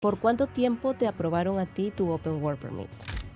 ¿Por cuánto tiempo te aprobaron a ti tu Open Work Permit?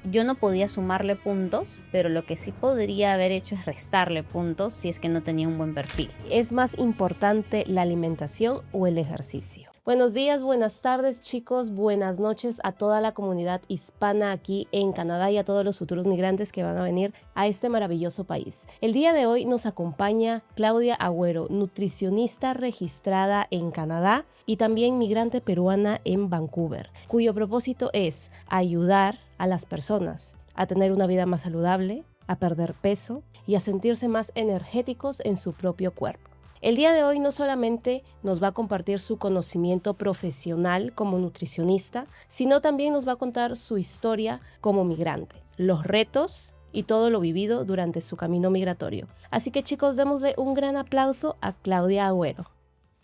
Yo no podía sumarle puntos, pero lo que sí podría haber hecho es restarle puntos si es que no tenía un buen perfil. ¿Es más importante la alimentación o el ejercicio? Buenos días, buenas tardes chicos, buenas noches a toda la comunidad hispana aquí en Canadá y a todos los futuros migrantes que van a venir a este maravilloso país. El día de hoy nos acompaña Claudia Agüero, nutricionista registrada en Canadá y también migrante peruana en Vancouver, cuyo propósito es ayudar a las personas a tener una vida más saludable, a perder peso y a sentirse más energéticos en su propio cuerpo. El día de hoy no solamente nos va a compartir su conocimiento profesional como nutricionista, sino también nos va a contar su historia como migrante, los retos y todo lo vivido durante su camino migratorio. Así que chicos, démosle un gran aplauso a Claudia Agüero.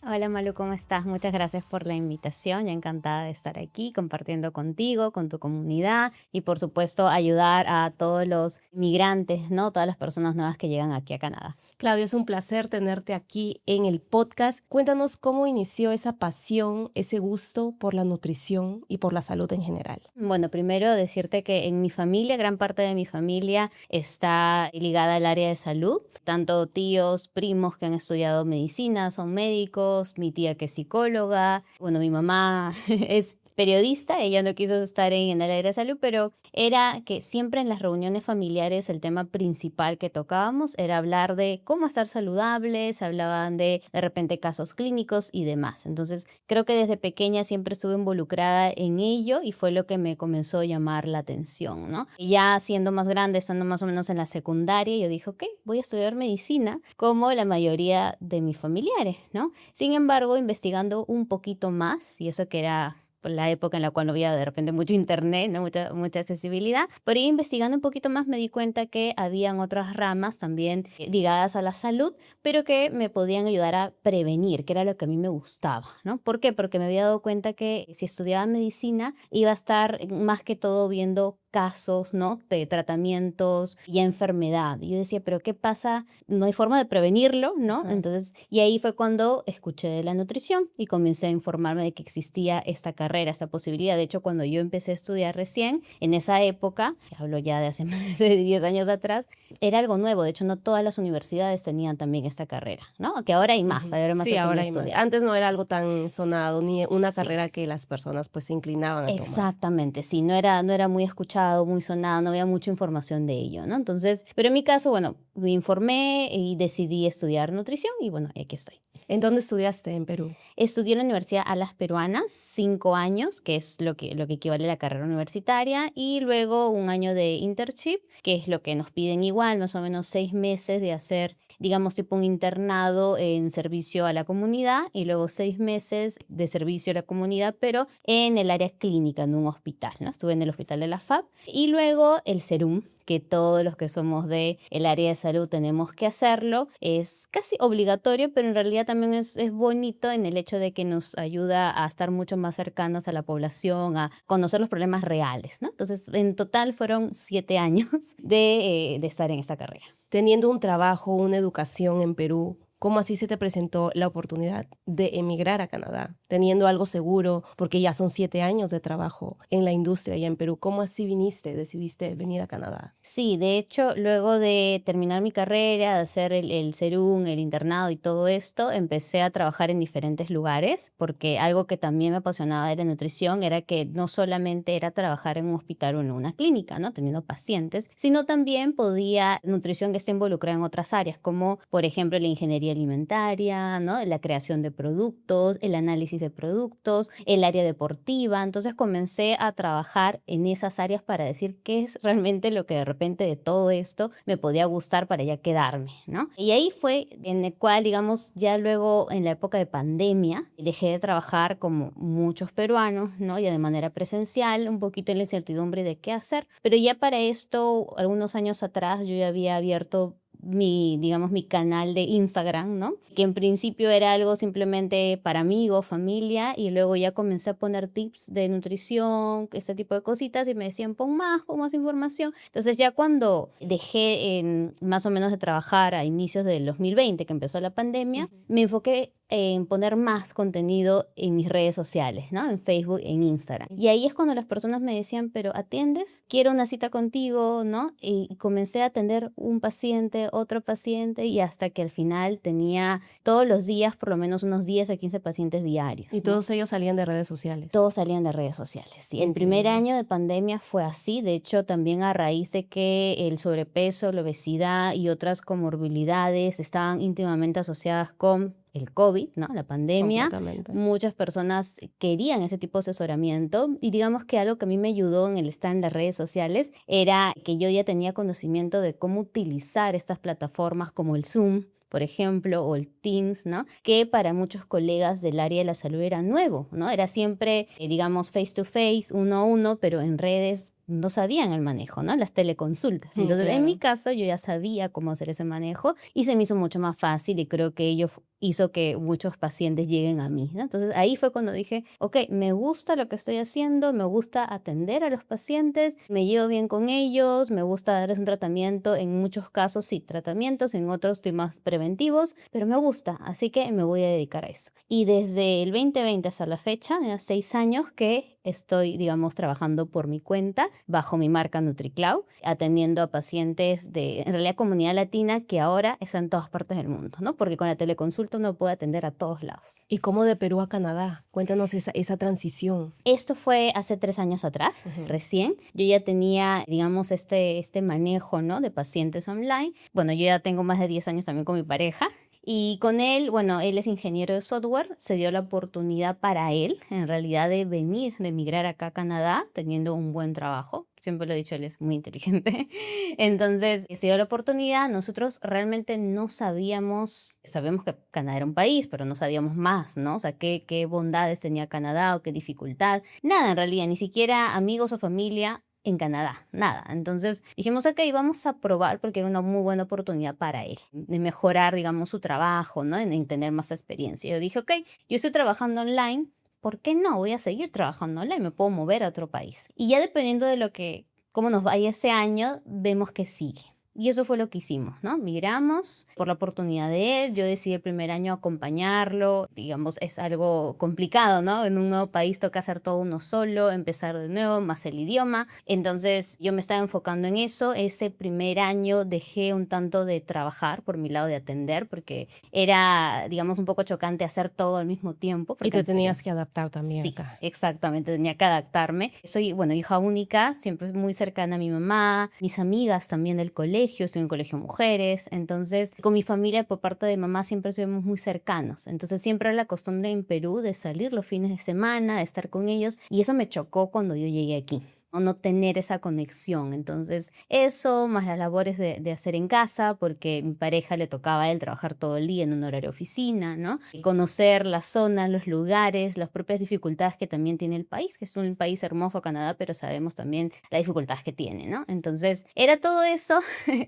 Hola Malu, ¿cómo estás? Muchas gracias por la invitación. Ya encantada de estar aquí compartiendo contigo, con tu comunidad y por supuesto ayudar a todos los migrantes, ¿no? Todas las personas nuevas que llegan aquí a Canadá. Claudia, es un placer tenerte aquí en el podcast. Cuéntanos cómo inició esa pasión, ese gusto por la nutrición y por la salud en general. Bueno, primero decirte que en mi familia, gran parte de mi familia está ligada al área de salud, tanto tíos, primos que han estudiado medicina, son médicos, mi tía que es psicóloga, bueno, mi mamá es periodista, ella no quiso estar en el área de salud, pero era que siempre en las reuniones familiares el tema principal que tocábamos era hablar de cómo estar saludables, hablaban de repente casos clínicos y demás. Entonces, creo que desde pequeña siempre estuve involucrada en ello y fue lo que me comenzó a llamar la atención, ¿no? Y ya siendo más grande, estando más o menos en la secundaria, yo dije, ok, voy a estudiar medicina como la mayoría de mis familiares, ¿no? Sin embargo, investigando un poquito más, y eso que era la época en la cual no había de repente mucho internet, ¿no? Mucha accesibilidad, pero ir investigando un poquito más me di cuenta que habían otras ramas también ligadas a la salud, pero que me podían ayudar a prevenir, que era lo que a mí me gustaba, ¿no? ¿Por qué? Porque me había dado cuenta que si estudiaba medicina iba a estar más que todo viendo casos, ¿no? De tratamientos y enfermedad. Y yo decía, pero ¿qué pasa? No hay forma de prevenirlo, ¿no? Ajá. Entonces, y ahí fue cuando escuché de la nutrición y comencé a informarme de que existía esta carrera, esta posibilidad. De hecho, cuando yo empecé a estudiar recién, en esa época, hablo ya de hace más de 10 años atrás, era algo nuevo. De hecho, no todas las universidades tenían también esta carrera, ¿no? Que ahora hay más, Ujú. ahora hay más Sí, a quien ahora hay más. estudiar. Antes no era Sí. algo tan sonado ni una Sí. carrera que las personas pues se inclinaban a tomar. Exactamente, sí, no era muy escuchado, muy sonado, no había mucha información de ello, ¿no? Entonces, pero en mi caso, bueno, me informé y decidí estudiar nutrición y bueno, aquí estoy. ¿En dónde estudiaste en Perú? Estudié en la Universidad Alas Peruanas, 5 años, que es lo que equivale a la carrera universitaria, y luego un año de internship, que es lo que nos piden igual, más o menos 6 meses de hacer, digamos, tipo un internado en servicio a la comunidad, y luego 6 meses de servicio a la comunidad, pero en el área clínica, en un hospital, ¿no? Estuve en el hospital de la FAP, y luego el SERUM, que todos los que somos de el área de salud tenemos que hacerlo. Es casi obligatorio, pero en realidad también es bonito en el hecho de que nos ayuda a estar mucho más cercanos a la población, a conocer los problemas reales, ¿no? Entonces, en total fueron 7 años de estar en esta carrera. Teniendo un trabajo, una educación en Perú, ¿cómo así se te presentó la oportunidad de emigrar a Canadá? Teniendo algo seguro, porque ya son 7 años de trabajo en la industria allá en Perú. ¿Cómo así decidiste venir a Canadá? Sí, de hecho, luego de terminar mi carrera, de hacer el SERUM, el internado y todo esto, empecé a trabajar en diferentes lugares, porque algo que también me apasionaba de la nutrición era que no solamente era trabajar en un hospital o en una clínica, ¿no? Teniendo pacientes, sino también podía nutrición que esté involucrada en otras áreas, como por ejemplo la ingeniería alimentaria, ¿no? La creación de productos, el análisis de productos, el área deportiva. Entonces comencé a trabajar en esas áreas para decir qué es realmente lo que de repente de todo esto me podía gustar para ya quedarme, ¿no? Y ahí fue en el cual, digamos, ya luego en la época de pandemia, dejé de trabajar como muchos peruanos, ¿no? Ya de manera presencial, un poquito en la incertidumbre de qué hacer. Pero ya para esto, algunos años atrás, yo ya había abierto digamos, mi canal de Instagram, ¿no? Que en principio era algo simplemente para amigos, familia, y luego ya comencé a poner tips de nutrición, este tipo de cositas, y me decían, pon más información. Entonces ya cuando dejé más o menos de trabajar a inicios del 2020, que empezó la pandemia, Ujú. me enfoqué en poner más contenido en mis redes sociales, ¿no? En Facebook, en Instagram. Y ahí es cuando las personas me decían, pero ¿atiendes? Quiero una cita contigo, ¿no? Y comencé a atender un paciente, otro paciente, y hasta que al final tenía todos los días por lo menos unos 10 a 15 pacientes diarios, Y ¿no? todos ellos salían de redes sociales. Todos salían de redes sociales, sí. El primer Increíble. año de pandemia fue así, de hecho también a raíz de que el sobrepeso, la obesidad y otras comorbilidades estaban íntimamente asociadas con el COVID, ¿no? La pandemia. Completamente. Muchas personas querían ese tipo de asesoramiento y digamos que algo que a mí me ayudó en el estar en las redes sociales era que yo ya tenía conocimiento de cómo utilizar estas plataformas como el Zoom, por ejemplo, o el Teams, ¿no? Que para muchos colegas del área de la salud era nuevo, ¿no? Era siempre, digamos, face to face, uno a uno, pero en redes no sabían el manejo, ¿no? Las teleconsultas. Entonces, en mi Claro. caso, yo ya sabía cómo hacer ese manejo y se me hizo mucho más fácil y creo que ello hizo que muchos pacientes lleguen a mí, ¿no? Entonces, ahí fue cuando dije, ok, me gusta lo que estoy haciendo, me gusta atender a los pacientes, me llevo bien con ellos, me gusta darles un tratamiento, en muchos casos sí, tratamientos, en otros temas preventivos, pero me gusta, así que me voy a dedicar a eso. Y desde el 2020 hasta la fecha, ya 6 años que estoy, digamos, trabajando por mi cuenta, bajo mi marca NutriCloud, atendiendo a pacientes de, en realidad, comunidad latina que ahora están en todas partes del mundo, ¿no? Porque con la teleconsulta uno puede atender a todos lados. ¿Y cómo de Perú a Canadá? Cuéntanos esa transición. Esto fue hace 3 años atrás, recién. Yo ya tenía, digamos, este manejo, ¿no? De pacientes online. Bueno, yo ya tengo más de 10 años también con mi pareja. Y con él, bueno, él es ingeniero de software, se dio la oportunidad para él, en realidad, de venir, de emigrar acá a Canadá, teniendo un buen trabajo. Siempre lo he dicho, él es muy inteligente. Entonces, se dio la oportunidad. Nosotros realmente no sabemos que Canadá era un país, pero no sabíamos más, ¿no? O sea, qué bondades tenía Canadá o qué dificultad. Nada, en realidad, ni siquiera amigos o familia en Canadá, nada. Entonces dijimos, ok, vamos a probar porque era una muy buena oportunidad para él, de mejorar, digamos, su trabajo, ¿no? En tener más experiencia. Yo dije, ok, yo estoy trabajando online, ¿por qué no? Voy a seguir trabajando online, me puedo mover a otro país. Y ya dependiendo de cómo nos vaya ese año, vemos que sigue. Y eso fue lo que hicimos, ¿no? Migramos por la oportunidad de él. Yo decidí el primer año acompañarlo. Digamos, es algo complicado, ¿no? En un nuevo país toca hacer todo uno solo, empezar de nuevo, más el idioma. Entonces, yo me estaba enfocando en eso. Ese primer año dejé un tanto de trabajar por mi lado de atender, porque era, digamos, un poco chocante hacer todo al mismo tiempo. Y Porque te tenías que adaptar también sí, acá. exactamente, tenía que adaptarme. Soy, bueno, hija única, siempre muy cercana a mi mamá, mis amigas también del colegio, estoy en un colegio de mujeres, entonces con mi familia por parte de mamá siempre estuvimos muy cercanos, entonces siempre era la costumbre en Perú de salir los fines de semana, de estar con ellos, y eso me chocó cuando yo llegué aquí, o no tener esa conexión. Entonces, eso más las labores de hacer en casa, porque mi pareja le tocaba a él trabajar todo el día en un horario de oficina, ¿no? Y conocer la zona, los lugares, las propias dificultades que también tiene el país, que es un país hermoso, Canadá, pero sabemos también las dificultades que tiene, ¿no? Entonces, era todo eso.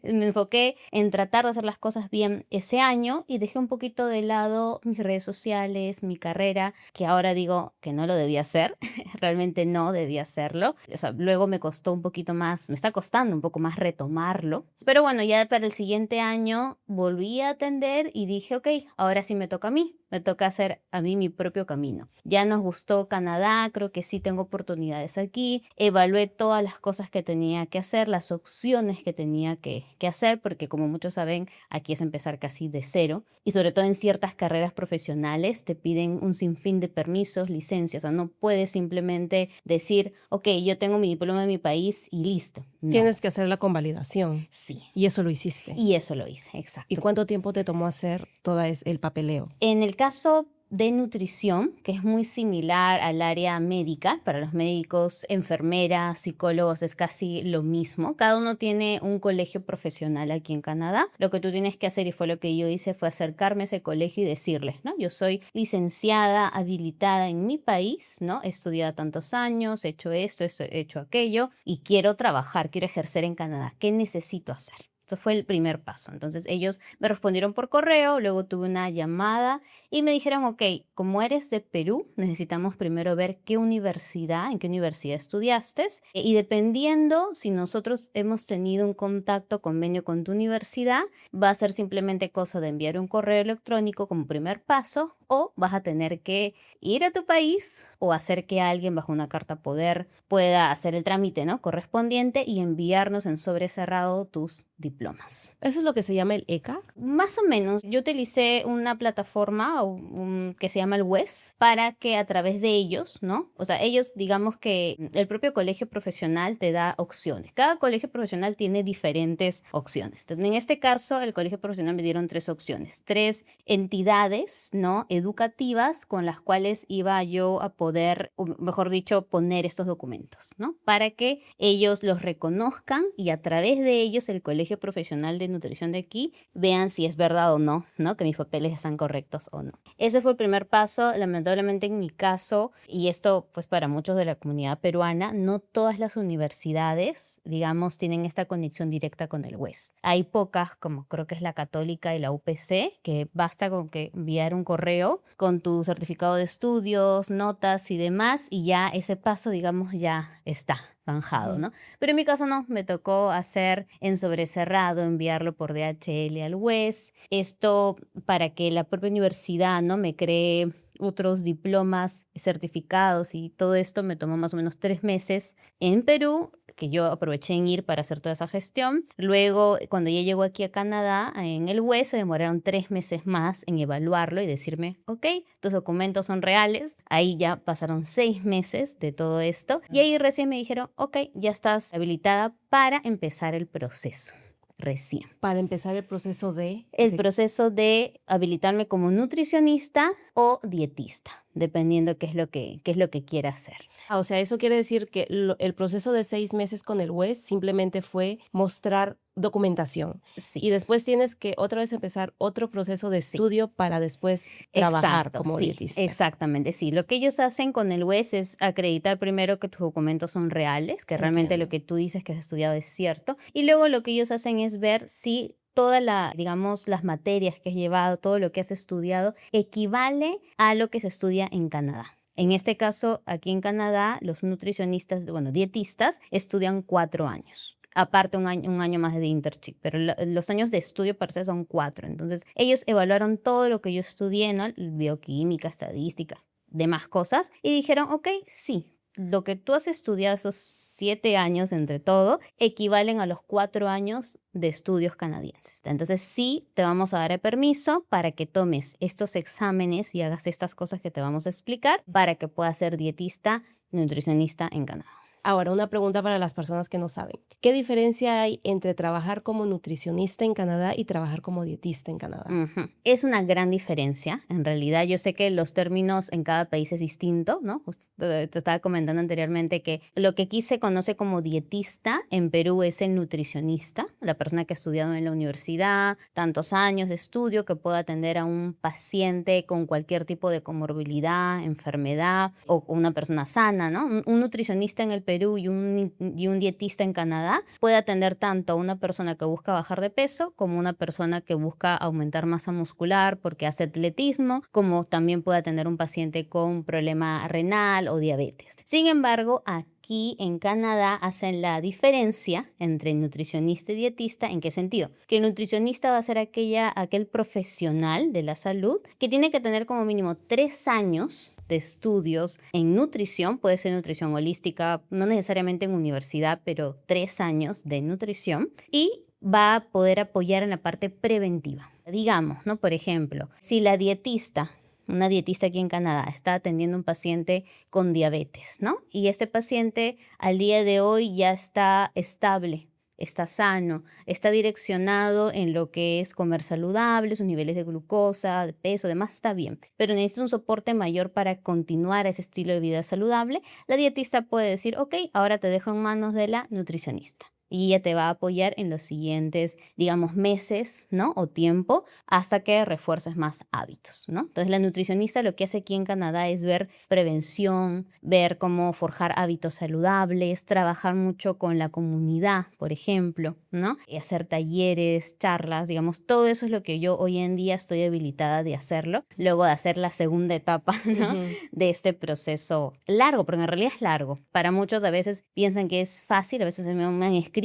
Me enfoqué en tratar de hacer las cosas bien ese año y dejé un poquito de lado mis redes sociales, mi carrera, que ahora digo que no lo debía hacer. Realmente no debía hacerlo. O sea, luego me costó un poquito más, me está costando un poco más retomarlo. Pero bueno, ya para el siguiente año volví a atender y dije, ok, ahora sí me toca a mí. Me toca hacer a mí mi propio camino. Ya nos gustó Canadá, creo que sí tengo oportunidades aquí. Evalué todas las cosas que tenía que hacer, las opciones que tenía que hacer, porque como muchos saben, aquí es empezar casi de cero. Y sobre todo en ciertas carreras profesionales te piden un sinfín de permisos, licencias. O sea, no puedes simplemente decir, ok, yo tengo mi diploma de mi país y listo. No. Tienes que hacer la convalidación. Sí. Y eso lo hiciste. Y eso lo hice, ¿Y exacto. cuánto tiempo te tomó hacer todo el papeleo? En el caso de nutrición, que es muy similar al área médica, para los médicos, enfermeras, psicólogos, es casi lo mismo. Cada uno tiene un colegio profesional aquí en Canadá. Lo que tú tienes que hacer, y fue lo que yo hice, fue acercarme a ese colegio y decirles, ¿no? Yo soy licenciada, habilitada en mi país, ¿no? He estudiado tantos años, he hecho esto, he hecho aquello, y quiero trabajar, quiero ejercer en Canadá. ¿Qué necesito hacer? Eso fue el primer paso. Entonces ellos me respondieron por correo, luego tuve una llamada y me dijeron, ok, como eres de Perú, necesitamos primero ver en qué universidad estudiaste, y dependiendo si nosotros hemos tenido un contacto, convenio con tu universidad, va a ser simplemente cosa de enviar un correo electrónico como primer paso, o vas a tener que ir a tu país o hacer que alguien bajo una carta poder pueda hacer el trámite, ¿no?, correspondiente y enviarnos en sobre cerrado tus diplomas. ¿Eso es lo que se llama el ECA? Más o menos, yo utilicé una plataforma que se llama el WES para que a través de ellos, ¿no? O sea, ellos, digamos que el propio colegio profesional te da opciones. Cada colegio profesional tiene diferentes opciones. Entonces, en este caso, el colegio profesional me dieron 3 opciones, 3 entidades, ¿no?, educativas con las cuales iba yo a poder, o mejor dicho, poner estos documentos, ¿no?, para que ellos los reconozcan y a través de ellos el colegio profesional de nutrición de aquí vean si es verdad o no, ¿no?, que mis papeles están correctos o no. Ese fue el primer paso. Lamentablemente en mi caso, y esto pues para muchos de la comunidad peruana, no todas las universidades, digamos, tienen esta conexión directa con el WES. Hay pocas, como creo que es la Católica y la UPC, que basta con que enviar un correo con tu certificado de estudios, notas y demás, y ya ese paso, digamos, ya está zanjado, ¿no? Pero en mi caso no, me tocó hacer en sobrecerrado, enviarlo por DHL al WES. Esto para que la propia universidad, ¿no?, me cree otros diplomas, certificados, y todo esto me tomó más o menos 3 meses en Perú, que yo aproveché en ir para hacer toda esa gestión. Luego, cuando ya llegó aquí a Canadá, en el WES se demoraron 3 meses más en evaluarlo y decirme, ok, tus documentos son reales. Ahí ya pasaron 6 meses de todo esto y ahí recién me dijeron, ok, ya estás habilitada para empezar el proceso. Recién. Para empezar el proceso El proceso de habilitarme como nutricionista o dietista, dependiendo qué es lo que quiera hacer. O sea, eso quiere decir que el proceso de 6 meses con el WES simplemente fue mostrar documentación. Sí. Y después tienes que otra vez empezar otro proceso de estudio para después trabajar como dietista. Exactamente, sí. Lo que ellos hacen con el WES es acreditar primero que tus documentos son reales, que realmente lo que tú dices que has estudiado es cierto. Y luego lo que ellos hacen es ver si digamos, las materias que has llevado, todo lo que has estudiado, equivale a lo que se estudia en Canadá. En este caso, aquí en Canadá, los nutricionistas, bueno, dietistas, estudian 4 años. Aparte un año más de internship, pero los años de estudio per se son 4. Entonces, ellos evaluaron todo lo que yo estudié, ¿no?, bioquímica, estadística, demás cosas, y dijeron, ok, sí, lo que tú has estudiado esos 7 años entre todo, equivalen a los 4 años de estudios canadienses. Entonces sí, te vamos a dar el permiso para que tomes estos exámenes y hagas estas cosas que te vamos a explicar para que puedas ser dietista, nutricionista en Canadá. Ahora, una pregunta para las personas que no saben. ¿Qué diferencia hay entre trabajar como nutricionista en Canadá y trabajar como dietista en Canadá? Es una gran diferencia. En realidad, yo sé que los términos en cada país es distinto, ¿no? Te estaba comentando anteriormente que lo que aquí se conoce como dietista en Perú es el nutricionista, la persona que ha estudiado en la universidad, tantos años de estudio, que pueda atender a un paciente con cualquier tipo de comorbilidad, enfermedad o una persona sana, ¿no? Un nutricionista en el Perú y un dietista en Canadá puede atender tanto a una persona que busca bajar de peso como una persona que busca aumentar masa muscular porque hace atletismo, como también puede atender un paciente con problema renal o diabetes. Sin embargo, aquí en Canadá hacen la diferencia entre nutricionista y dietista. ¿En qué sentido? Que el nutricionista va a ser aquel profesional de la salud que tiene que tener como mínimo 3 años de estudios en nutrición, puede ser nutrición holística, no necesariamente en universidad, pero 3 años de nutrición, y va a poder apoyar en la parte preventiva. Digamos, ¿no? Por ejemplo, si una dietista aquí en Canadá está atendiendo a un paciente con diabetes, ¿no? Y este paciente al día de hoy ya está estable, está sano, está direccionado en lo que es comer saludable, sus niveles de glucosa, de peso, demás está bien, pero necesita un soporte mayor para continuar ese estilo de vida saludable. La dietista puede decir, ok, ahora te dejo en manos de la nutricionista. Y ella te va a apoyar en los siguientes, digamos, meses, ¿no?, o tiempo, hasta que refuerces más hábitos, ¿no? Entonces, la nutricionista lo que hace aquí en Canadá es ver prevención, ver cómo forjar hábitos saludables, trabajar mucho con la comunidad, por ejemplo, ¿no? Y hacer talleres, charlas, digamos, todo eso es lo que yo hoy en día estoy habilitada de hacerlo, luego de hacer la segunda etapa, ¿no?, de este proceso largo, porque en realidad es largo. Para muchos a veces piensan que es fácil, a veces me han escrito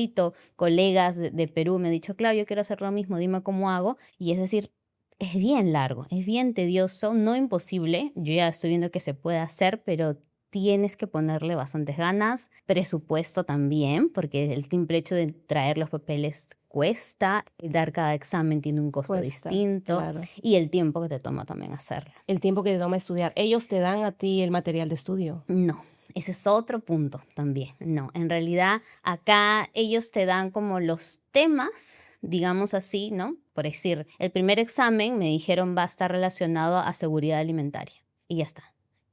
colegas de Perú, me han dicho, claro, yo quiero hacer lo mismo, dime cómo hago. Y es decir, Es bien largo, es bien tedioso, no imposible. Yo ya estoy viendo que se puede hacer, pero tienes que ponerle bastantes ganas, presupuesto también, porque el simple hecho de traer los papeles cuesta, dar cada examen tiene un costo Cuesta, distinto claro. y el tiempo que te toma también hacerlo. El tiempo que te toma estudiar. ¿Ellos te dan a ti el material de estudio? No, ese es otro punto también. No, en realidad acá ellos te dan como los temas, digamos así, ¿no? Por decir, el primer examen me dijeron va a estar relacionado a seguridad alimentaria y ya está.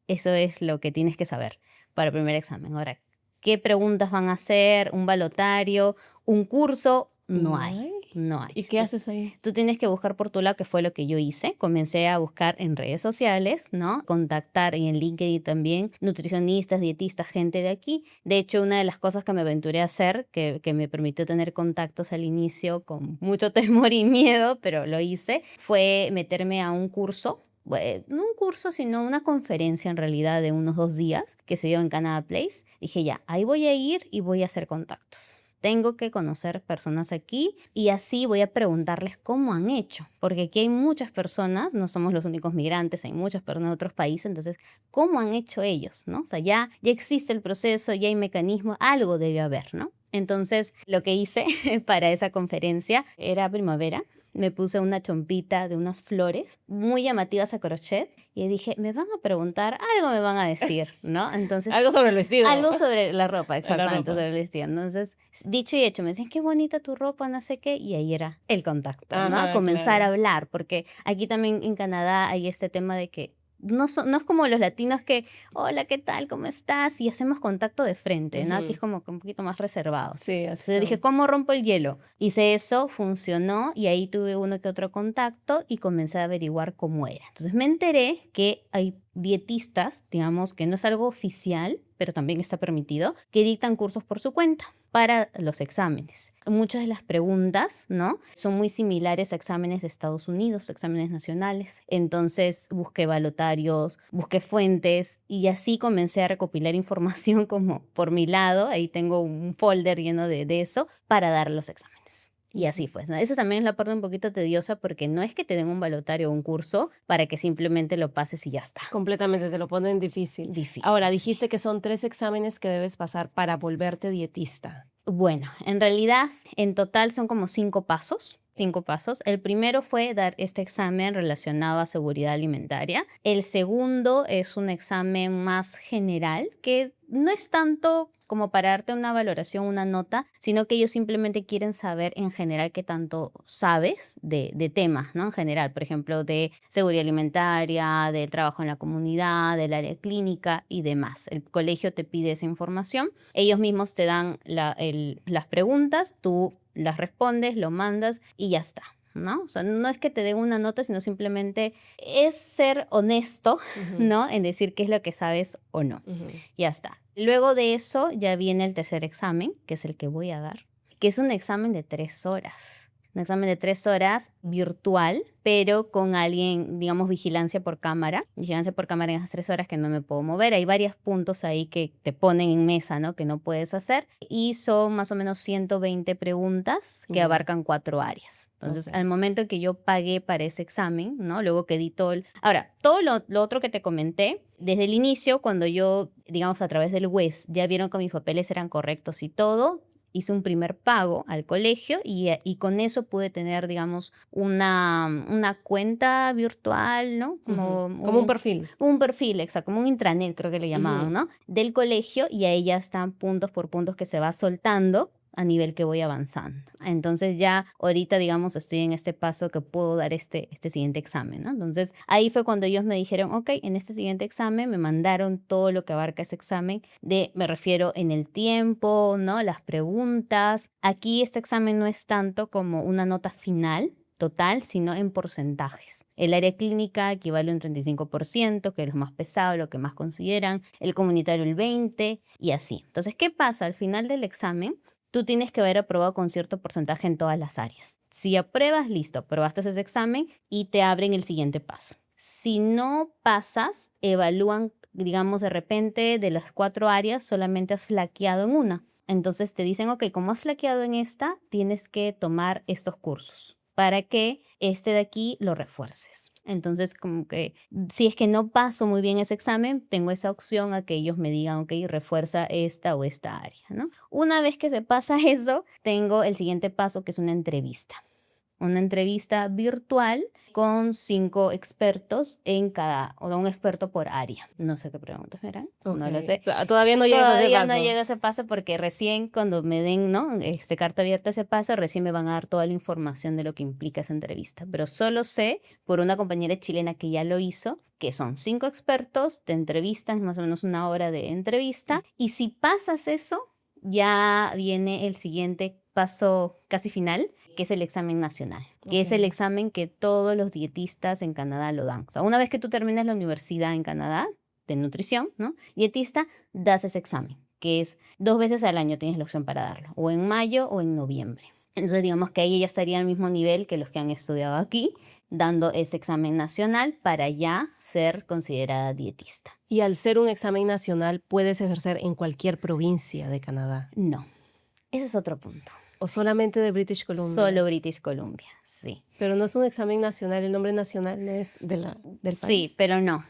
Eso es lo que tienes que saber para el primer examen. Ahora, ¿qué preguntas van a hacer? ¿Un balotario? ¿Un curso? No No hay, hay. no hay. ¿Y qué haces ahí? Tú tienes que buscar por tu lado, que fue lo que yo hice. Comencé a buscar en redes sociales, ¿no? Contactar y en LinkedIn también nutricionistas, dietistas, gente de aquí. De hecho, una de las cosas que me aventuré a hacer, que me permitió tener contactos al inicio con mucho temor y miedo, pero lo hice, fue meterme a un curso. No un curso, sino una conferencia en realidad de unos 2 días que se dio en Canada Place. Dije, ya, ahí voy a ir y voy a hacer contactos. Tengo que conocer personas aquí y así voy a preguntarles cómo han hecho, porque aquí hay muchas personas, no somos los únicos migrantes, hay muchas personas de otros países, entonces, ¿cómo han hecho ellos? ¿No? O sea, ya existe el proceso, ya hay mecanismos, algo debe haber, ¿no? Entonces, lo que hice para esa conferencia era primavera. Me puse una chompita de unas flores muy llamativas a crochet y dije, me van a preguntar, algo me van a decir, ¿no? Entonces, Algo sobre el vestido. algo sobre la ropa, La exactamente, ropa. sobre el vestido. Entonces, dicho y hecho, me decían, qué bonita tu ropa, no sé qué, y ahí era el contacto, ¿no? Ajá, Comenzar a claro. hablar, porque aquí también en Canadá hay este tema de que no es como los latinos que, hola, ¿qué tal? ¿Cómo estás? Y hacemos contacto de frente, ¿no? Aquí es Ujú. como que un poquito más reservado. Sí, así Entonces yo dije, son. ¿cómo rompo el hielo? Hice eso, funcionó y ahí tuve uno que otro contacto y comencé a averiguar cómo era. Entonces me enteré que hay dietistas, digamos, que no es algo oficial, pero también está permitido, que dictan cursos por su cuenta para los exámenes. Muchas de las preguntas, ¿no? Son muy similares a exámenes de Estados Unidos, exámenes nacionales. Entonces busqué balotarios, busqué fuentes y así comencé a recopilar información como por mi lado. Ahí tengo un folder lleno de eso para dar los exámenes. Y así fue, ¿no? Esa también es la parte un poquito tediosa porque no es que te den un balotario o un curso para que simplemente lo pases y ya está. Completamente, te lo ponen difícil. Difícil, Ahora, sí. dijiste que son 3 exámenes que debes pasar para volverte dietista. Bueno, en realidad en total son como 5 pasos. 5 pasos. El primero fue dar este examen relacionado a seguridad alimentaria. El segundo es un examen más general, que no es tanto como para darte una valoración, una nota, sino que ellos simplemente quieren saber en general qué tanto sabes de temas, ¿no? En general, por ejemplo, de seguridad alimentaria, del trabajo en la comunidad, del área clínica y demás. El colegio te pide esa información. Ellos mismos te dan las preguntas, tú las respondes, lo mandas y ya está, ¿no? O sea, no es que te den una nota, sino simplemente es ser honesto, Ujú, ¿no? En decir qué es lo que sabes o no. ujú. Ya está. Luego de eso ya viene el tercer examen, que es el que voy a dar, que es un examen de 3 horas. Un examen de 3 horas virtual, pero con alguien, digamos, vigilancia por cámara. Vigilancia por cámara en esas 3 horas que no me puedo mover. Hay varios puntos ahí que te ponen en mesa, ¿no? Que no puedes hacer. Y son más o menos 120 preguntas que Ya. abarcan 4 áreas. Entonces, Ok. al momento que yo pagué para ese examen, ¿no? Luego que di todo Ahora, todo lo otro que te comenté, desde el inicio, cuando yo, digamos, a través del WES, ya vieron que mis papeles eran correctos y todo, hice un primer pago al colegio y con eso pude tener, digamos, una cuenta virtual, ¿no? Como Ujú. Como un perfil. un perfil, exacto, como un intranet creo que le llamaban, Ujú. ¿no? Del colegio y ahí ya están puntos por puntos que se va soltando a nivel que voy avanzando. Entonces ya ahorita, digamos, estoy en este paso que puedo dar este siguiente examen, ¿no? Entonces ahí fue cuando ellos me dijeron, ok, en este siguiente examen me mandaron todo lo que abarca ese examen me refiero en el tiempo, ¿no? Las preguntas. Aquí este examen no es tanto como una nota final, total, sino en porcentajes. El área clínica equivale a un 35%, que es lo más pesado, lo que más consideran, el comunitario el 20% y así. Entonces, ¿qué pasa? Al final del examen, tú tienes que haber aprobado con cierto porcentaje en todas las áreas. Si apruebas, listo, aprobaste ese examen y te abren el siguiente paso. Si no pasas, evalúan, digamos, de repente de las 4 áreas solamente has flaqueado en una. Entonces te dicen, ok, como has flaqueado en esta, tienes que tomar estos cursos. para que este de aquí lo refuerces. Entonces, como que si es que no paso muy bien ese examen, tengo esa opción a que ellos me digan, ok, refuerza esta o esta área, ¿no? Una vez que se pasa eso, tengo el siguiente paso, que es una entrevista virtual con 5 expertos en cada, o un experto por área. No sé qué preguntas me harán, no lo sé. Todavía no llegas a ese Todavía paso. no llega a ese paso porque recién cuando me den, ¿no? Carta abierta a ese paso, recién me van a dar toda la información de lo que implica esa entrevista. Pero solo sé por una compañera chilena que ya lo hizo, que son 5 expertos, te entrevistan, más o menos 1 hora de entrevista. Y si pasas eso, ya viene el siguiente paso casi final, que es el examen nacional, que es el examen que todos los dietistas en Canadá lo dan. O sea, una vez que tú terminas la universidad en Canadá de nutrición, ¿no? Dietista, das ese examen, que es 2 veces al año tienes la opción para darlo, o en mayo o en noviembre. Entonces, digamos que ahí ya estaría al mismo nivel que los que han estudiado aquí, dando ese examen nacional para ya ser considerada dietista. Y al ser un examen nacional, ¿puedes ejercer en cualquier provincia de Canadá? No, ese es otro punto. ¿O solamente de British Columbia? Solo British Columbia, sí. Pero no es un examen nacional, el nombre nacional no es del país. Sí, pero no,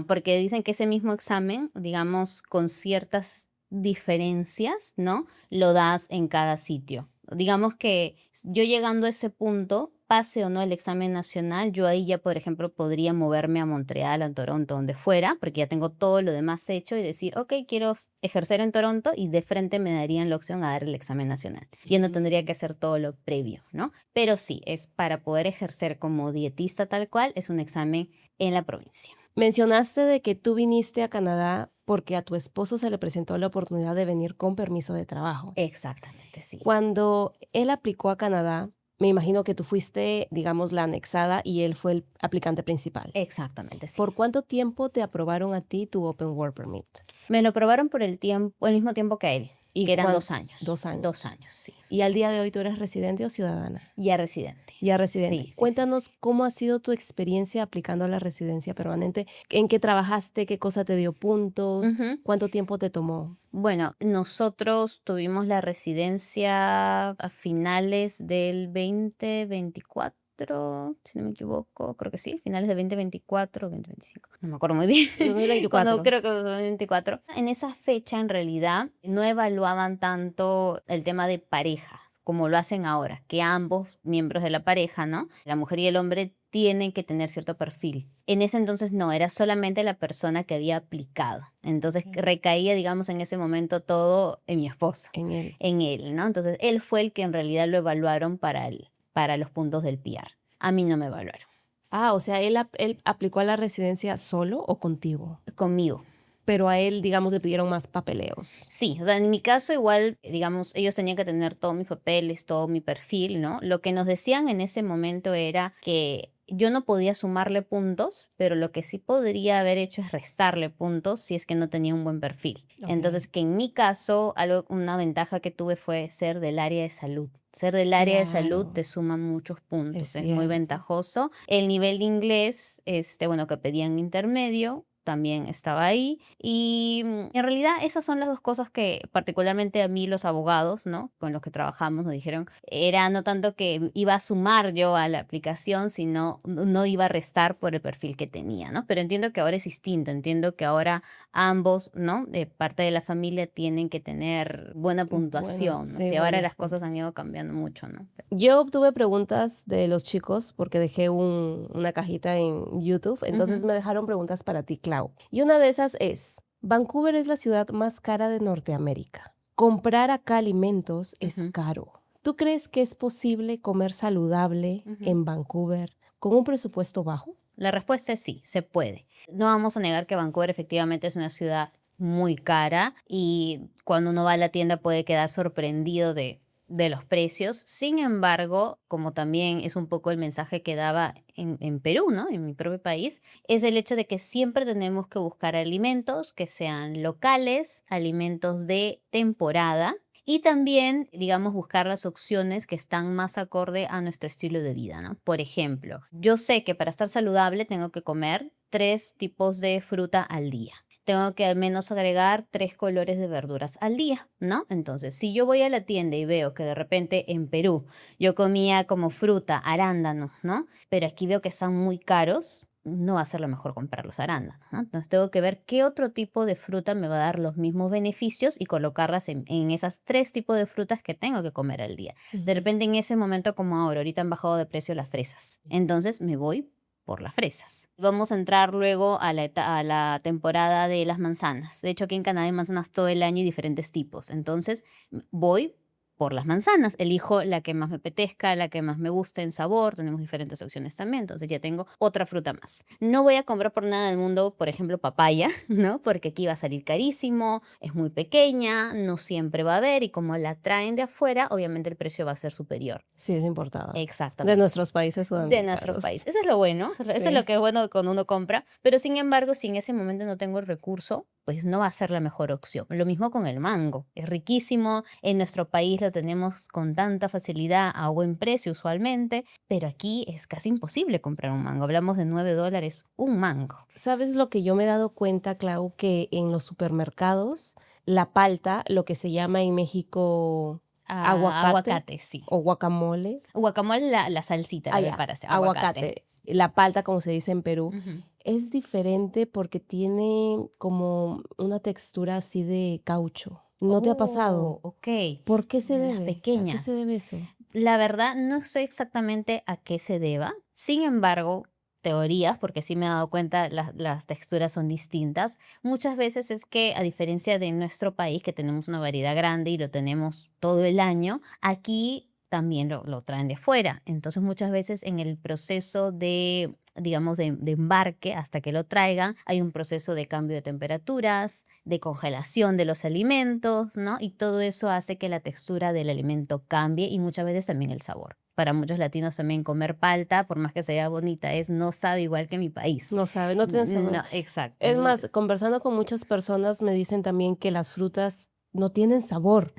porque dicen que ese mismo examen, digamos, con ciertas diferencias, ¿no? Lo das en cada sitio. Digamos que yo llegando a ese punto, pase o no el examen nacional, yo ahí ya, por ejemplo, podría moverme a Montreal, a Toronto, donde fuera, porque ya tengo todo lo demás hecho y decir, ok, quiero ejercer en Toronto y de frente me darían la opción a dar el examen nacional. Yo no tendría que hacer todo lo previo, ¿no? Pero sí, es para poder ejercer como dietista tal cual, es un examen en la provincia. Mencionaste de que tú viniste a Canadá porque a tu esposo se le presentó la oportunidad de venir con permiso de trabajo. Exactamente, sí. Cuando él aplicó a Canadá, me imagino que tú fuiste, digamos, la anexada y él fue el aplicante principal. Exactamente, sí. ¿Por cuánto tiempo te aprobaron a ti tu Open Work Permit? Me lo aprobaron por el mismo tiempo que a él, ¿Y que eran 2 años. 2 años. 2 años, sí. ¿Y al día de hoy tú eres residente o ciudadana? Ya residente. Ya residente. Sí, Cuéntanos sí. cómo ha sido tu experiencia aplicando a la residencia permanente. ¿En qué trabajaste? ¿Qué cosa te dio puntos? ¿Cuánto tiempo te tomó? Bueno, nosotros tuvimos la residencia a finales del 2024, si no me equivoco, creo que sí, finales de 2024, 2025, no me acuerdo muy bien. 2024. Creo que 2024. En esa fecha, en realidad, no evaluaban tanto el tema de pareja, como lo hacen ahora, que ambos miembros de la pareja, ¿no? La mujer y el hombre tienen que tener cierto perfil. En ese entonces no, era solamente la persona que había aplicado. Entonces recaía, digamos, en ese momento todo en mi esposo. En él. En él, ¿no? Entonces él fue el que en realidad lo evaluaron para los puntos del PR. A mí no me evaluaron. Ah, o sea, él aplicó a la residencia solo o contigo. Conmigo. Pero a él, digamos, le pidieron más papeleos. Sí, o sea, en mi caso igual, digamos, ellos tenían que tener todos mis papeles, todo mi perfil, ¿no? Lo que nos decían en ese momento era que yo no podía sumarle puntos, pero lo que sí podría haber hecho es restarle puntos si es que no tenía un buen perfil. Entonces, que en mi caso, una ventaja que tuve fue ser del área de salud. Ser del área de salud te suma muchos puntos, es muy ventajoso. El nivel de inglés, bueno, que pedían intermedio, también estaba ahí. Y en realidad esas son las 2 cosas que particularmente a mí los abogados, ¿no? Con los que trabajamos nos dijeron, era no tanto que iba a sumar yo a la aplicación, sino no iba a restar por el perfil que tenía, ¿no? Pero entiendo que ahora es distinto, entiendo que ahora ambos, ¿no? De parte de la familia tienen que tener buena puntuación, ¿no? sí, Si ahora buenos las cosas han ido cambiando mucho, ¿no? Yo obtuve preguntas de los chicos porque dejé una cajita en YouTube, entonces me dejaron preguntas para ti, Clau. Y una de esas es, Vancouver es la ciudad más cara de Norteamérica. Comprar acá alimentos es caro. ¿Tú crees que es posible comer saludable en Vancouver con un presupuesto bajo? La respuesta es sí, se puede. No vamos a negar que Vancouver efectivamente es una ciudad muy cara y cuando uno va a la tienda puede quedar sorprendido de los precios. Sin embargo, como también es un poco el mensaje que daba en Perú, ¿no? En mi propio país, es el hecho de que siempre tenemos que buscar alimentos que sean locales, alimentos de temporada. Y también, digamos, buscar las opciones que están más acorde a nuestro estilo de vida, ¿no? Por ejemplo, yo sé que para estar saludable tengo que comer 3 tipos de fruta al día. tengo que al menos agregar 3 colores de verduras al día, ¿no? Entonces, si yo voy a la tienda y veo que de repente en Perú yo comía como fruta arándanos, ¿no? Pero aquí veo que están muy caros, no va a ser lo mejor comprar los arándanos, ¿no? Entonces tengo que ver qué otro tipo de fruta me va a dar los mismos beneficios y colocarlas en esas 3 tipos de frutas que tengo que comer al día. De Ujú. repente en ese momento como ahorita han bajado de precio las fresas. Entonces me voy por las fresas. Vamos a entrar luego a la temporada de las manzanas. De hecho, aquí en Canadá hay manzanas todo el año y diferentes tipos. Entonces, voy por las manzanas. Elijo la que más me apetezca, la que más me gusta en sabor. Tenemos diferentes opciones también. Entonces, ya tengo otra fruta más. No voy a comprar por nada del mundo, por ejemplo, papaya, ¿no? Porque aquí va a salir carísimo, es muy pequeña, no siempre va a haber y como la traen de afuera, obviamente el precio va a ser superior. Sí, es importada. De Exactamente. nuestros países De nuestro sudamericanos. país. Eso es lo bueno, eso es lo Sí. que es bueno cuando uno compra, pero sin embargo, si en ese momento no tengo el recurso, pues no va a ser la mejor opción. Lo mismo con el mango, es riquísimo, en nuestro país lo tenemos con tanta facilidad a buen precio usualmente, pero aquí es casi imposible comprar un mango. Hablamos de $9 un mango. ¿Sabes lo que yo me he dado cuenta, Clau? Que en los supermercados, la palta, lo que se llama en México aguacate Aguacate, sí. o guacamole, Guacamole, la salsita, la allá, preparación, aguacate. aguacate, la palta, como se dice en Perú, Ujú. es diferente porque tiene como una textura así de caucho. ¿No te ha pasado? Oh, ok. ¿Por qué se Las debe? ¿A qué se pequeñas. debe eso? La verdad, no sé exactamente a qué se deba. Sin embargo, teorías, porque sí me he dado cuenta, las texturas son distintas. Muchas veces es que, a diferencia de nuestro país, que tenemos una variedad grande y lo tenemos todo el año, aquí también lo traen de fuera. Entonces, muchas veces en el proceso de, digamos, de embarque hasta que lo traigan, hay un proceso de cambio de temperaturas, de congelación de los alimentos, ¿no? Y todo eso hace que la textura del alimento cambie y muchas veces también el sabor. Para muchos latinos también comer palta, por más que sea bonita, no sabe igual que mi país. No sabe, no tiene sabor. No, exacto. Es más, Entonces, conversando con muchas personas me dicen también que las frutas no tienen sabor.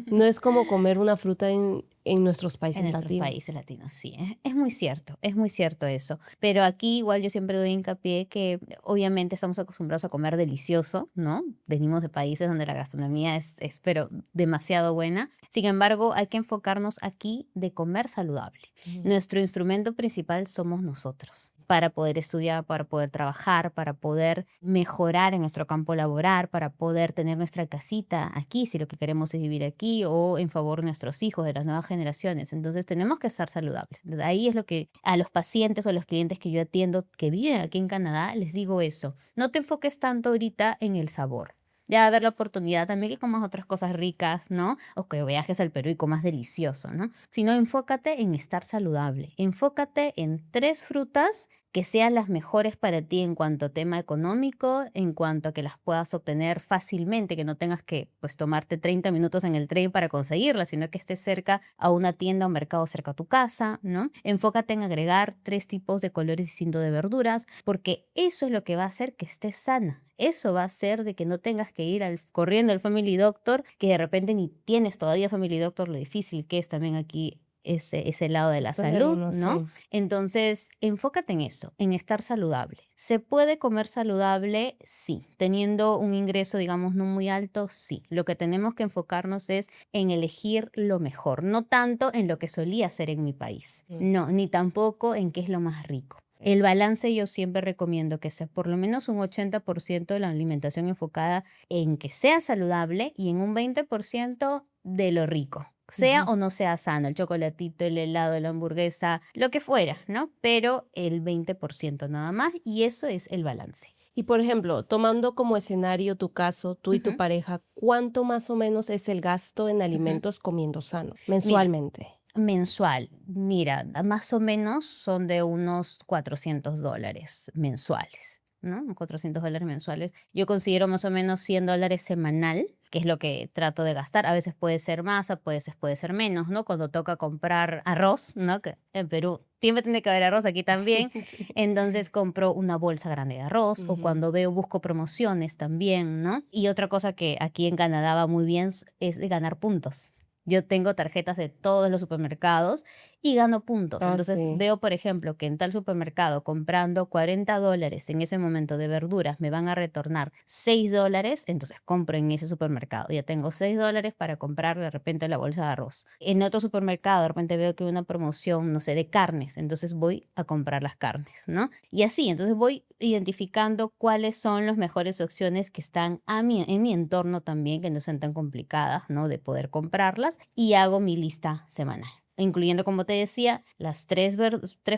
No es como comer una fruta en nuestros en países nuestros países latinos. latinos, sí, es muy cierto eso. Pero aquí igual yo siempre doy hincapié que obviamente estamos acostumbrados a comer delicioso, ¿no? Venimos de países donde la gastronomía pero demasiado buena. Sin embargo, hay que enfocarnos aquí de comer saludable. Ujú. Nuestro instrumento principal somos nosotros para poder estudiar, para poder trabajar, para poder mejorar en nuestro campo laboral, para poder tener nuestra casita aquí, si lo que queremos es vivir aquí, o en favor de nuestros hijos, de las nuevas generaciones. Entonces tenemos que estar saludables. Entonces, ahí es lo que a los pacientes o a los clientes que yo atiendo que viven aquí en Canadá, les digo eso. No te enfoques tanto ahorita en el sabor. Ya va a haber la oportunidad también que comas otras cosas ricas, ¿no? O que viajes al Perú y comas delicioso, ¿no? Sino enfócate en estar saludable. Enfócate en 3 frutas que sean las mejores para ti en cuanto a tema económico, en cuanto a que las puedas obtener fácilmente, que no tengas que pues tomarte 30 minutos en el tren para conseguirlas, sino que estés cerca a una tienda o mercado cerca a tu casa, ¿no? Enfócate en agregar 3 tipos de colores distintos de verduras, porque eso es lo que va a hacer que estés sana. Eso va a hacer de que no tengas que ir corriendo al Family Doctor, que de repente ni tienes todavía Family Doctor, lo difícil que es también aquí ese lado de la Tener salud, uno, ¿no? sí. Entonces, enfócate en eso, en estar saludable. ¿Se puede comer saludable? Sí. Teniendo un ingreso, digamos, no muy alto, sí. Lo que tenemos que enfocarnos es en elegir lo mejor, no tanto en lo que solía ser en mi país. Mm. No, ni tampoco en qué es lo más rico. El balance yo siempre recomiendo que sea por lo menos un 80% de la alimentación enfocada en que sea saludable y en un 20% de lo rico. Sea Ujú. o no sea sano, el chocolatito, el helado, la hamburguesa, lo que fuera, ¿no? Pero el 20% nada más y eso es el balance. Y por ejemplo, tomando como escenario tu caso, tú y tu Ujú, pareja, ¿cuánto más o menos es el gasto en ujú. alimentos comiendo sano Mira, mensualmente? mensual, mira, más o menos son de unos $400 mensuales, ¿no? $400 mensuales. Yo considero más o menos $100 semanal, que es lo que trato de gastar. A veces puede ser más, puede ser menos, ¿no? Cuando toca comprar arroz, ¿no? Que en Perú siempre tiene que haber arroz, aquí también. Sí. Entonces compro una bolsa grande de arroz o Ujú. cuando busco promociones también, ¿no? Y otra cosa que aquí en Canadá va muy bien es de ganar puntos. Yo tengo tarjetas de todos los supermercados y gano puntos. Ah, Entonces sí. veo, por ejemplo, que en tal supermercado comprando $40 en ese momento de verduras me van a retornar $6, entonces compro en ese supermercado. Ya tengo $6 para comprar de repente la bolsa de arroz. En otro supermercado de repente veo que hay una promoción, no sé, de carnes, entonces voy a comprar las carnes, ¿no? Y así, entonces voy identificando cuáles son las mejores opciones que están en mi entorno también, que no sean tan complicadas, ¿no? De poder comprarlas y hago mi lista semanal, incluyendo, como te decía, las tres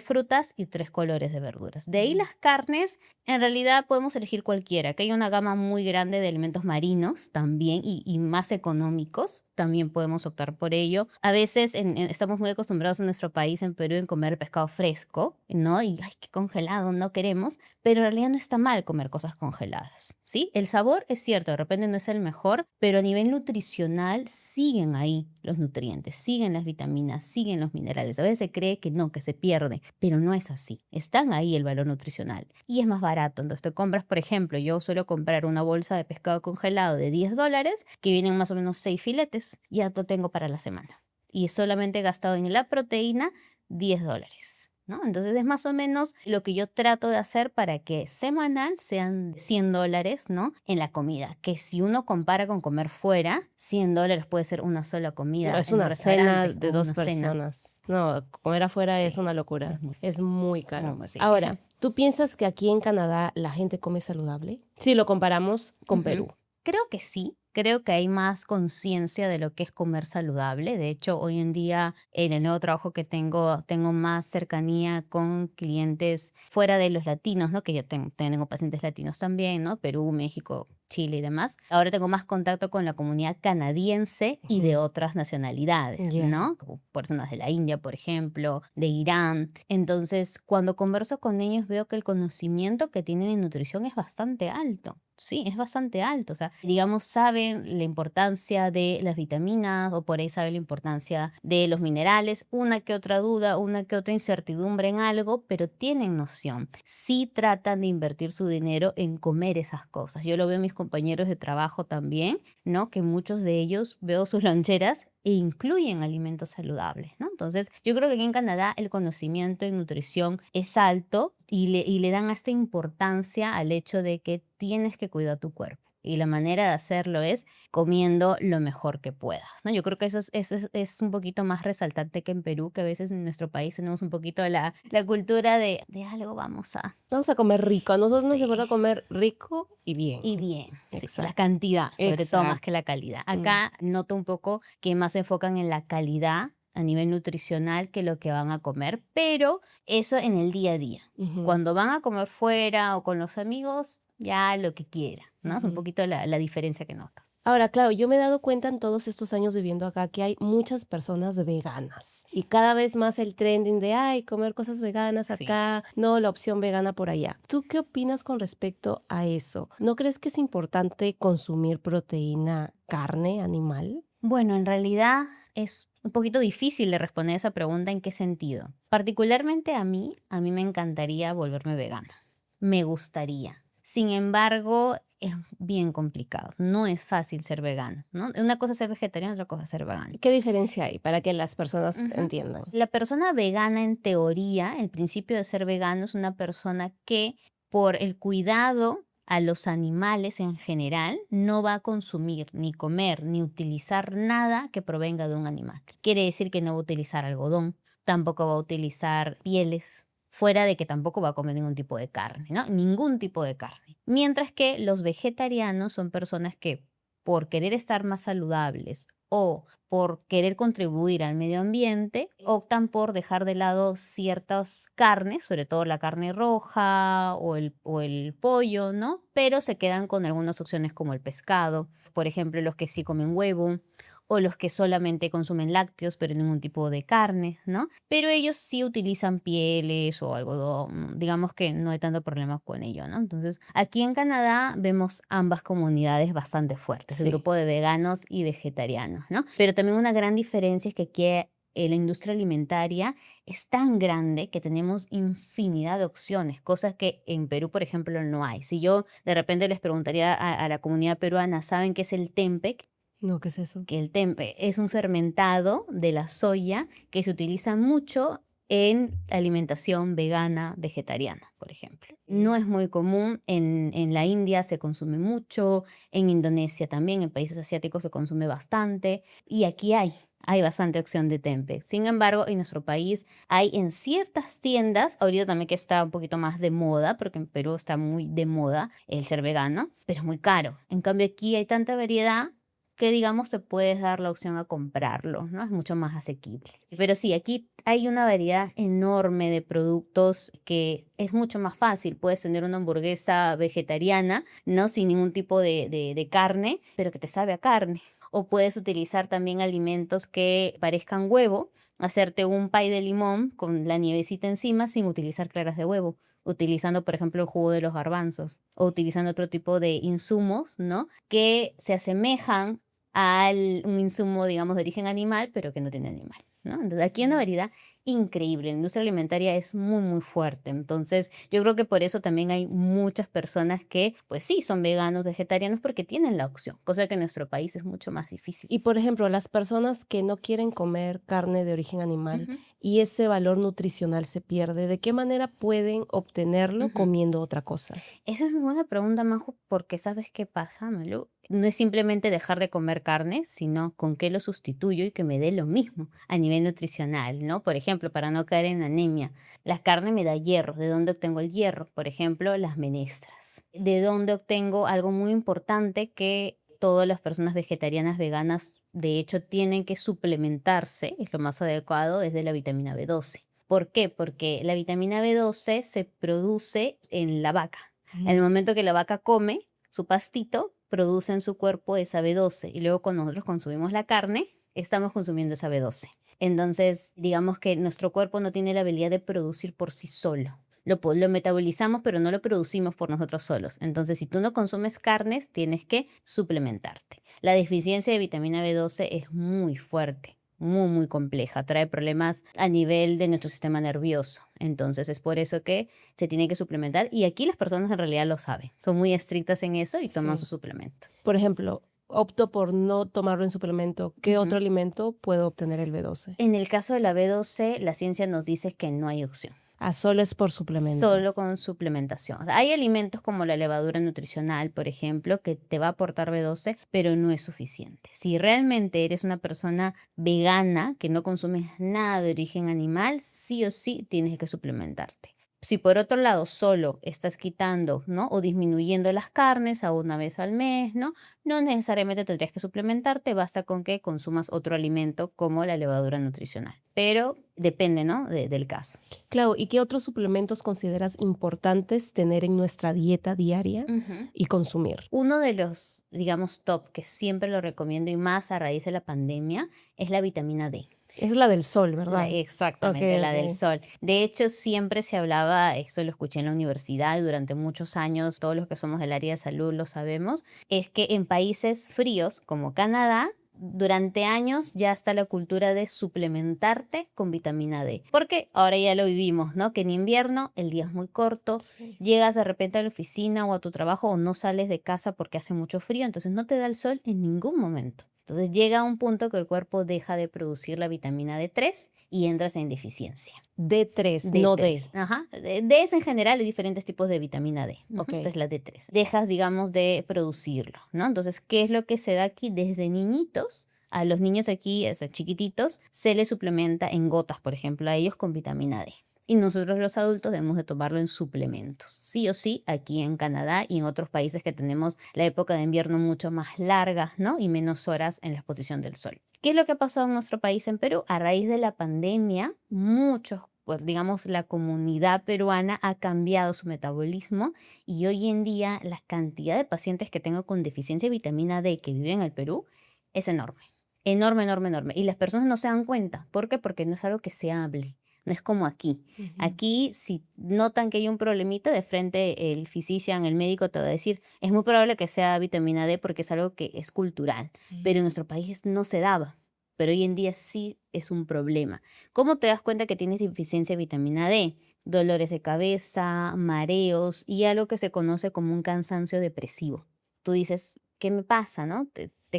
frutas y 3 colores de verduras. De ahí las carnes, en realidad podemos elegir cualquiera, que hay una gama muy grande de alimentos marinos también y más económicos, también podemos optar por ello. A veces estamos muy acostumbrados en nuestro país, en Perú, en comer pescado fresco, ¿no? Y, ay, qué congelado, no queremos, pero en realidad no está mal comer cosas congeladas, ¿sí? El sabor es cierto, de repente no es el mejor, pero a nivel nutricional siguen ahí los nutrientes, siguen las vitaminas, siguen los minerales. A veces se cree que no, que se pierde, pero no es así. Están ahí el valor nutricional y es más barato. Entonces te compras, por ejemplo, yo suelo comprar una bolsa de pescado congelado de $10 que vienen más o menos 6 filetes, ya lo tengo para la semana. Y solamente he gastado en la proteína $10, ¿no? Entonces es más o menos lo que yo trato de hacer para que semanal sean $100, ¿no? En la comida, que si uno compara con comer fuera, $100 puede ser una sola No, comida es en un una cena restaurante o de dos una cena. personas. No, comer afuera es Sí, una locura. es muy, Es sí, muy caro. muy rico. Ahora, ¿tú piensas que aquí en Canadá la gente come saludable? Si lo comparamos con Ujú. Perú. Creo que sí. Creo que hay más conciencia de lo que es comer saludable. De hecho, hoy en día, en el nuevo trabajo que tengo más cercanía con clientes fuera de los latinos, ¿no? Que yo tengo pacientes latinos también, ¿no? Perú, México, Chile y demás. Ahora tengo más contacto con la comunidad canadiense y de Ujú. otras nacionalidades, Ya. ¿no? Como personas de la India, por ejemplo, de Irán. Entonces, cuando converso con ellos, veo que el conocimiento que tienen en nutrición es bastante alto. Sí, es bastante alto. O sea, digamos, saben la importancia de las vitaminas o por ahí saben la importancia de los minerales, una que otra duda, una que otra incertidumbre en algo, pero tienen noción. Sí tratan de invertir su dinero en comer esas cosas. Yo lo veo en mis compañeros de trabajo también, ¿no? Que muchos de ellos veo sus loncheras e incluyen alimentos saludables, ¿no? Entonces, yo creo que aquí en Canadá el conocimiento en nutrición es alto y le dan hasta importancia al hecho de que tienes que cuidar tu cuerpo. Y la manera de hacerlo es comiendo lo mejor que puedas, ¿no? Yo creo que eso es un poquito más resaltante que en Perú, que a veces en nuestro país tenemos un poquito la cultura de algo vamos a... Vamos a comer rico. A nosotros nos Sí. importa comer rico y bien. Y bien, sí, la Exacto. cantidad, sobre todo más Exacto. que la calidad. Mm. Acá noto un poco que más se enfocan en la calidad a nivel nutricional que lo que van a comer, pero eso en el día a día. Ujú, Cuando van a comer fuera o con los amigos, ya lo que quiera, ¿no? Es un ujú. poquito la diferencia que noto. Ahora, claro, yo me he dado cuenta en todos estos años viviendo acá que hay muchas personas veganas y cada vez más el trending de, ay, comer cosas veganas Sí. acá, no, la opción vegana por allá. ¿Tú qué opinas con respecto a eso? ¿No crees que es importante consumir proteína, carne animal? Bueno, en realidad es un poquito difícil de responder esa pregunta. ¿En qué sentido? Particularmente a mí me encantaría volverme vegana. Me gustaría. Sin embargo, es bien complicado. No es fácil ser vegano, ¿no? Una cosa es ser vegetariano, otra cosa es ser vegano. ¿Qué diferencia hay para que las personas Ujú. entiendan? La persona vegana, en teoría, el principio de ser vegano es una persona que por el cuidado a los animales en general no va a consumir, ni comer, ni utilizar nada que provenga de un animal. Quiere decir que no va a utilizar algodón, tampoco va a utilizar pieles, fuera de que tampoco va a comer ningún tipo de carne, ¿no? Ningún tipo de carne. Mientras que los vegetarianos son personas que por querer estar más saludables o por querer contribuir al medio ambiente, optan por dejar de lado ciertas carnes, sobre todo la carne roja o el pollo, ¿no? Pero se quedan con algunas opciones como el pescado, por ejemplo, los que sí comen huevo, o los que solamente consumen lácteos, pero ningún tipo de carne, ¿no? Pero ellos sí utilizan pieles o algodón, digamos que no hay tanto problema con ello, ¿no? Entonces, aquí en Canadá vemos ambas comunidades bastante fuertes, el Sí. grupo de veganos y vegetarianos, ¿no? Pero también una gran diferencia es que aquí la industria alimentaria es tan grande que tenemos infinidad de opciones, cosas que en Perú, por ejemplo, no hay. Si yo de repente les preguntaría a la comunidad peruana, ¿saben qué es el Tempeh? No, ¿qué es eso? Que el tempe es un fermentado de la soya que se utiliza mucho en alimentación vegana, vegetariana, por ejemplo. No es muy común, en la India se consume mucho, en Indonesia también, en países asiáticos se consume bastante, y aquí hay bastante opción de tempe. Sin embargo, en nuestro país hay en ciertas tiendas, ahorita también que está un poquito más de moda, porque en Perú está muy de moda el ser vegano, pero es muy caro. En cambio, aquí hay tanta variedad que digamos te puedes dar la opción a comprarlo, ¿no? Es mucho más asequible. Pero sí, aquí hay una variedad enorme de productos que es mucho más fácil. Puedes tener una hamburguesa vegetariana, ¿no? Sin ningún tipo de carne, pero que te sabe a carne. O puedes utilizar también alimentos que parezcan huevo, hacerte un pay de limón con la nievecita encima sin utilizar claras de huevo, utilizando, por ejemplo, el jugo de los garbanzos o utilizando otro tipo de insumos, ¿no? Que se asemejan a un insumo, digamos, de origen animal, pero que no tiene animal, ¿no? Entonces, aquí hay una variedad increíble. La industria alimentaria es muy, muy fuerte. Entonces, yo creo que por eso también hay muchas personas que, pues sí, son veganos, vegetarianos, porque tienen la opción, cosa que en nuestro país es mucho más difícil. Y por ejemplo, las personas que no quieren comer carne de origen animal Ujú, y ese valor nutricional se pierde, ¿de qué manera pueden obtenerlo ujú. comiendo otra cosa? Esa es muy buena pregunta, Majo, porque ¿sabes qué pasa, Malu? No es simplemente dejar de comer carne, sino con qué lo sustituyo y que me dé lo mismo a nivel nutricional, ¿no? Por ejemplo, para no caer en anemia, la carne me da hierro. ¿De dónde obtengo el hierro? Por ejemplo, las menestras. ¿De dónde obtengo algo muy importante que todas las personas vegetarianas, veganas, de hecho, tienen que suplementarse? Es lo más adecuado, es de la vitamina B12. ¿Por qué? Porque la vitamina B12 se produce en la vaca. En el momento que la vaca come su pastito, produce en su cuerpo esa B12 y luego cuando nosotros consumimos la carne, estamos consumiendo esa B12. Entonces, digamos que nuestro cuerpo no tiene la habilidad de producir por sí solo. Lo metabolizamos, pero no lo producimos por nosotros solos. Entonces, si tú no consumes carnes, tienes que suplementarte. La deficiencia de vitamina B12 es muy fuerte, muy, muy compleja. Trae problemas a nivel de nuestro sistema nervioso. Entonces, es por eso que se tiene que suplementar y aquí las personas en realidad lo saben. Son muy estrictas en eso y toman su Sí. suplemento. Por ejemplo, opto por no tomarlo en suplemento. ¿Qué otro Ujú. alimento puedo obtener el B12? En el caso de la B12, la ciencia nos dice que no hay opción. Ah, solo es por suplemento. Solo con suplementación. O sea, hay alimentos como la levadura nutricional, por ejemplo, que te va a aportar B12, pero no es suficiente. Si realmente eres una persona vegana, que no consumes nada de origen animal, sí o sí tienes que suplementarte. Si por otro lado solo estás quitando, ¿no? O disminuyendo las carnes a una vez al mes, ¿no? No necesariamente tendrías que suplementarte, basta con que consumas otro alimento como la levadura nutricional. Pero depende, ¿no? Del caso. Claro, ¿y qué otros suplementos consideras importantes tener en nuestra dieta diaria Ujú. y consumir? Uno de los, digamos, top que siempre lo recomiendo y más a raíz de la pandemia es la vitamina D. Es la del sol, ¿verdad? Exactamente, Okey, la del okey. sol. De hecho, siempre se hablaba, eso lo escuché en la universidad y durante muchos años, todos los que somos del área de salud lo sabemos, es que en países fríos como Canadá, durante años ya está la cultura de suplementarte con vitamina D. Porque ahora ya lo vivimos, ¿no? Que en invierno el día es muy corto, Sí. llegas de repente a la oficina o a tu trabajo o no sales de casa porque hace mucho frío, entonces no te da el sol en ningún momento. Entonces llega un punto que el cuerpo deja de producir la vitamina D3 y entras en deficiencia. D3, no D. D3, ajá. D es en general de diferentes tipos de vitamina D. Ujú. Okey. Entonces la D3. Dejas, digamos, de producirlo, ¿no? Entonces, ¿qué es lo que se da aquí desde niñitos? A los niños aquí, o sea, chiquititos, se les suplementa en gotas, por ejemplo, a ellos con vitamina D. Y nosotros los adultos debemos de tomarlo en suplementos. Sí o sí, aquí en Canadá y en otros países que tenemos la época de invierno mucho más larga, ¿no? Y menos horas en la exposición del sol. ¿Qué es lo que ha pasado en nuestro país, en Perú? A raíz de la pandemia, muchos, pues digamos, la comunidad peruana ha cambiado su metabolismo y hoy en día la cantidad de pacientes que tengo con deficiencia de vitamina D que viven en el Perú es enorme. Enorme, enorme, enorme. Y las personas no se dan cuenta. ¿Por qué? Porque no es algo que se hable. No es como aquí. Ujú. Aquí, si notan que hay un problemita, de frente el physician, el médico te va a decir, es muy probable que sea vitamina D porque es algo que es cultural. Pero en nuestro país no se daba. Pero hoy en día sí es un problema. ¿Cómo te das cuenta que tienes deficiencia de vitamina D? Dolores de cabeza, mareos y algo que se conoce como un cansancio depresivo. Tú dices, ¿qué me pasa, no?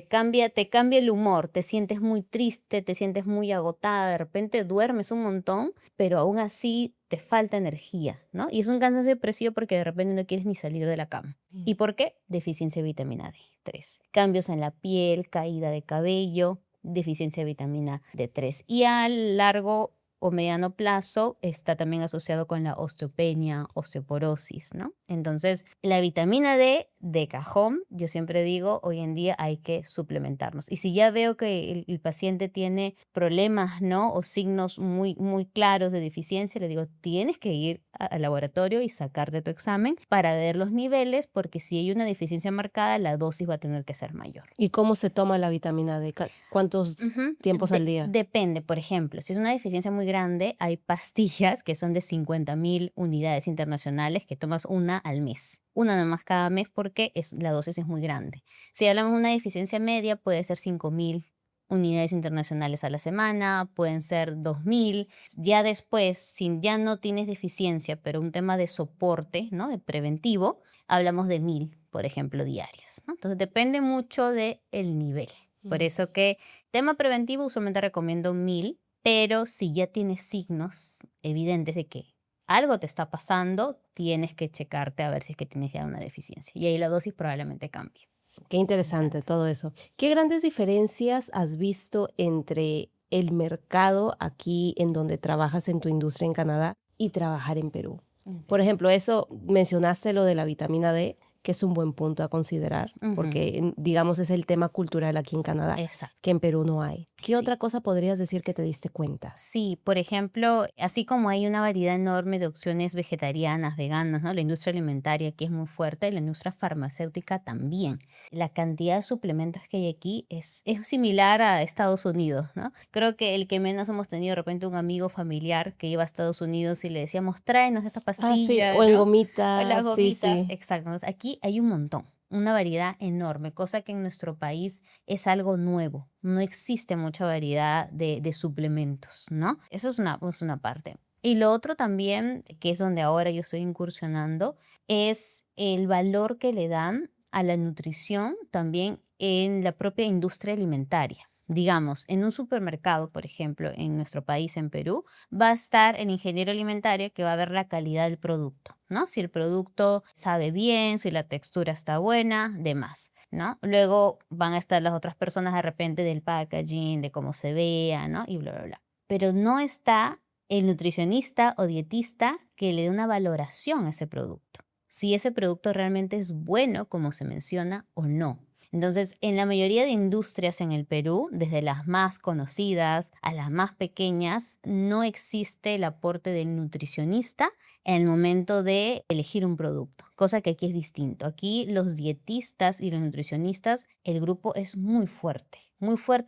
te cambia el humor, te sientes muy triste, te sientes muy agotada, de repente duermes un montón, pero aún así te falta energía, ¿no? Y es un cansancio depresivo porque de repente no quieres ni salir de la cama. ¿Y por qué? Deficiencia de vitamina D3. Cambios en la piel, caída de cabello, deficiencia de vitamina D3. Y a largo o mediano plazo está también asociado con la osteopenia, osteoporosis, ¿no? Entonces, la vitamina D de cajón, yo siempre digo, hoy en día hay que suplementarnos. Y si ya veo que el paciente tiene problemas, ¿no? O signos muy, muy claros de deficiencia, le digo, tienes que ir al laboratorio y sacarte tu examen para ver los niveles, porque si hay una deficiencia marcada, la dosis va a tener que ser mayor. ¿Y cómo se toma la vitamina D? ¿Cuántos tiempos al día? Depende, por ejemplo, si es una deficiencia muy grande, hay pastillas que son de 50.000 unidades internacionales que tomas una al mes. Una nomás cada mes porque la dosis es muy grande. Si hablamos de una deficiencia media, puede ser 5.000 unidades internacionales a la semana, pueden ser 2.000. Ya después, si ya no tienes deficiencia, pero un tema de soporte, ¿no? De preventivo, hablamos de 1.000, por ejemplo, diarias, ¿no? Entonces depende mucho del nivel. Por eso que tema preventivo usualmente recomiendo 1.000, pero si ya tienes signos evidentes de que algo te está pasando, tienes que checarte a ver si es que tienes ya una deficiencia. Y ahí la dosis probablemente cambie. Qué interesante todo eso. ¿Qué grandes diferencias has visto entre el mercado aquí en donde trabajas en tu industria en Canadá y trabajar en Perú? Por ejemplo, eso mencionaste lo de la vitamina D, que es un buen punto a considerar, porque digamos es el tema cultural aquí en Canadá, Exacto. que en Perú no hay. ¿Qué Sí. otra cosa podrías decir que te diste cuenta? Sí, por ejemplo, así como hay una variedad enorme de opciones vegetarianas, veganas, ¿no? La industria alimentaria aquí es muy fuerte, la industria farmacéutica también. La cantidad de suplementos que hay aquí es similar a Estados Unidos, ¿no? Creo que el que menos hemos tenido de repente un amigo familiar que iba a Estados Unidos y le decíamos, tráenos esta Ah, sí, pastilla, o en ¿no? O las gomitas, sí, gomitas, sí. exacto. Entonces, aquí hay un montón, una variedad enorme, cosa que en nuestro país es algo nuevo. No existe mucha variedad de suplementos, ¿no? Eso es una parte. Y lo otro también, que es donde ahora yo estoy incursionando, es el valor que le dan a la nutrición también en la propia industria alimentaria. Digamos, en un supermercado, por ejemplo, en nuestro país, en Perú, va a estar el ingeniero alimentario que va a ver la calidad del producto, ¿no? Si el producto sabe bien, si la textura está buena, demás, ¿no? Luego van a estar las otras personas de repente del packaging, de cómo se vea, ¿no? Y bla, bla, bla. Pero no está el nutricionista o dietista que le dé una valoración a ese producto. Si ese producto realmente es bueno como se menciona o no. Entonces, en la mayoría de industrias en el Perú, desde las más conocidas a las más pequeñas, no existe el aporte del nutricionista en el momento de elegir un producto, cosa que aquí es distinto. Aquí los dietistas y los nutricionistas, el grupo es muy fuerte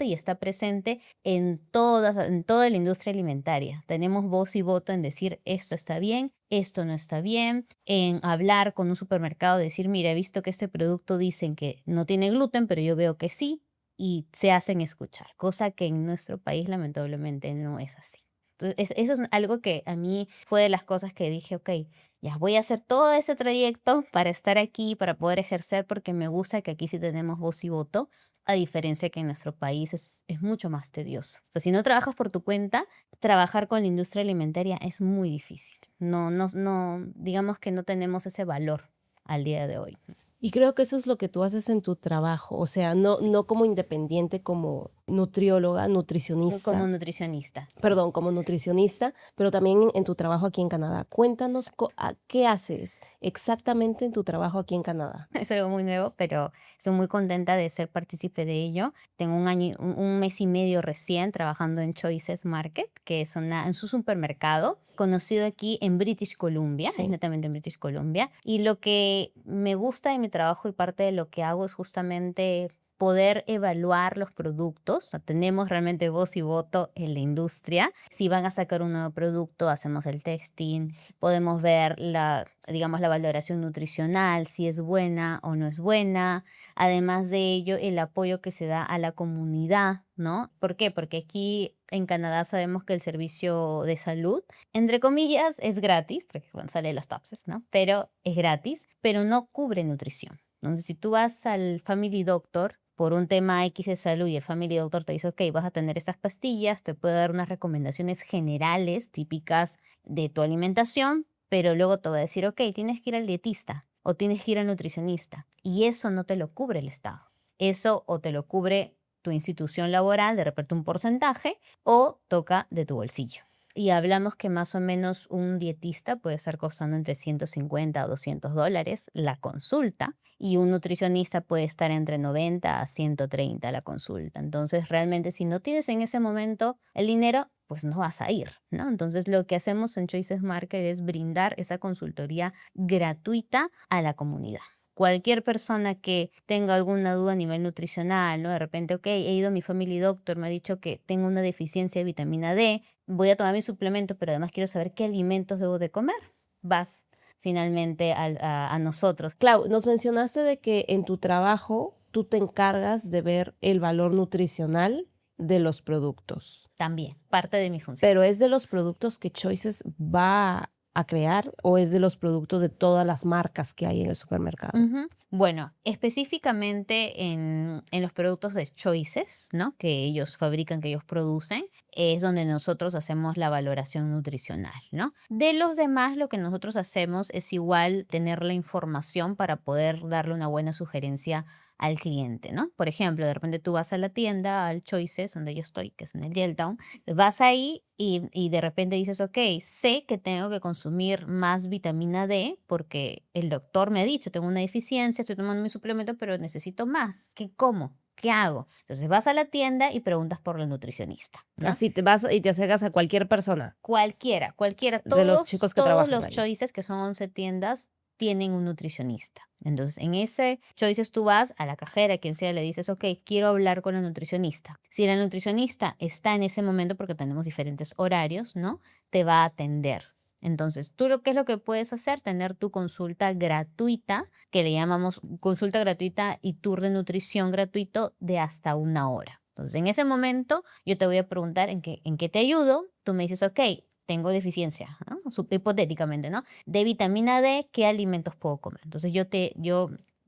y está presente en toda la industria alimentaria. Tenemos voz y voto en decir esto está bien, esto no está bien, en hablar con un supermercado, decir, mira, he visto que este producto dicen que no tiene gluten, pero yo veo que sí, y se hacen escuchar, cosa que en nuestro país lamentablemente no es así. Entonces, eso es algo que a mí fue de las cosas que dije, ok, ya voy a hacer todo ese trayecto para estar aquí, para poder ejercer, porque me gusta que aquí sí tenemos voz y voto, a diferencia que en nuestro país es mucho más tedioso. O sea, si no trabajas por tu cuenta, trabajar con la industria alimentaria es muy difícil. No, digamos que no tenemos ese valor al día de hoy. Y creo que eso es lo que tú haces en tu trabajo, o sea, no como independiente, como nutrióloga, Como nutricionista, nutricionista, sí. perdón, como nutricionista, pero también en tu trabajo aquí en Canadá. Cuéntanos qué haces exactamente en tu trabajo aquí en Canadá. Es algo muy nuevo, pero estoy muy contenta de ser partícipe de ello. Tengo un mes y medio recién trabajando en Choices Market, que es es un supermercado conocido aquí en British Columbia, Sí. es netamente en British Columbia. Y lo que me gusta de mi trabajo y parte de lo que hago es justamente poder evaluar los productos. O sea, tenemos realmente voz y voto en la industria. Si van a sacar un nuevo producto, hacemos el testing, podemos ver digamos, la valoración nutricional, si es buena o no es buena. Además de ello, el apoyo que se da a la comunidad, ¿no? ¿Por qué? Porque aquí en Canadá sabemos que el servicio de salud, entre comillas, es gratis, porque bueno, sale de las taxes, ¿no? Pero es gratis, pero no cubre nutrición. Entonces, si tú vas al Family Doctor, por un tema X de salud y el family doctor te dice, ok, vas a tener estas pastillas, te puede dar unas recomendaciones generales típicas de tu alimentación, pero luego te va a decir, ok, tienes que ir al dietista o tienes que ir al nutricionista. Y eso no te lo cubre el Estado. Eso o te lo cubre tu institución laboral, de repente un porcentaje, o toca de tu bolsillo. Y hablamos que más o menos un dietista puede estar costando entre 150 a $200 la consulta y un nutricionista puede estar entre 90 a 130 la consulta. Entonces, realmente si no tienes en ese momento el dinero, pues no vas a ir, ¿no? Entonces, lo que hacemos en Choices Market es brindar esa consultoría gratuita a la comunidad. Cualquier persona que tenga alguna duda a nivel nutricional, ¿no? De repente, ok, he ido a mi family doctor, me ha dicho que tengo una deficiencia de vitamina D, voy a tomar mi suplemento, pero además quiero saber qué alimentos debo de comer. Vas finalmente a nosotros. Clau, nos mencionaste de que en tu trabajo tú te encargas de ver el valor nutricional de los productos, También, parte de mi función. pero ¿es de los productos que Choices va a crear o es de los productos de todas las marcas que hay en el supermercado? Bueno, específicamente en los productos de Choices, ¿no? Que ellos fabrican, que ellos producen, es donde nosotros hacemos la valoración nutricional, ¿no? De los demás, lo que nosotros hacemos es igual tener la información para poder darle una buena sugerencia al cliente, ¿no? Por ejemplo, de repente tú vas a la tienda, al Choices, donde yo estoy, que es en el Yaletown, vas ahí y de repente dices, ok, sé que tengo que consumir más vitamina D porque el doctor me ha dicho, tengo una deficiencia, estoy tomando mi suplemento, pero necesito más. ¿Qué como? ¿Qué hago? Entonces vas a la tienda y preguntas por la nutricionista, ¿no? Así te vas y te acercas a cualquier persona Cualquiera, de los chicos que todos trabajan los ahí. Choices, que son 11 tiendas, tienen un nutricionista. Entonces, en ese Choices tú vas a la cajera, quien sea, le dices, ok, quiero hablar con la nutricionista. Si la nutricionista está en ese momento, porque tenemos diferentes horarios, ¿no? Te va a atender. Entonces, tú ¿qué es lo que puedes hacer? Tener tu consulta gratuita, que le llamamos consulta gratuita y tour de nutrición gratuito de hasta 1 hora. Entonces, en ese momento, yo te voy a preguntar en qué te ayudo. Tú me dices, ok, tengo deficiencia, ¿no? Hipotéticamente, ¿no? De vitamina D, ¿qué alimentos puedo comer? Entonces, yo te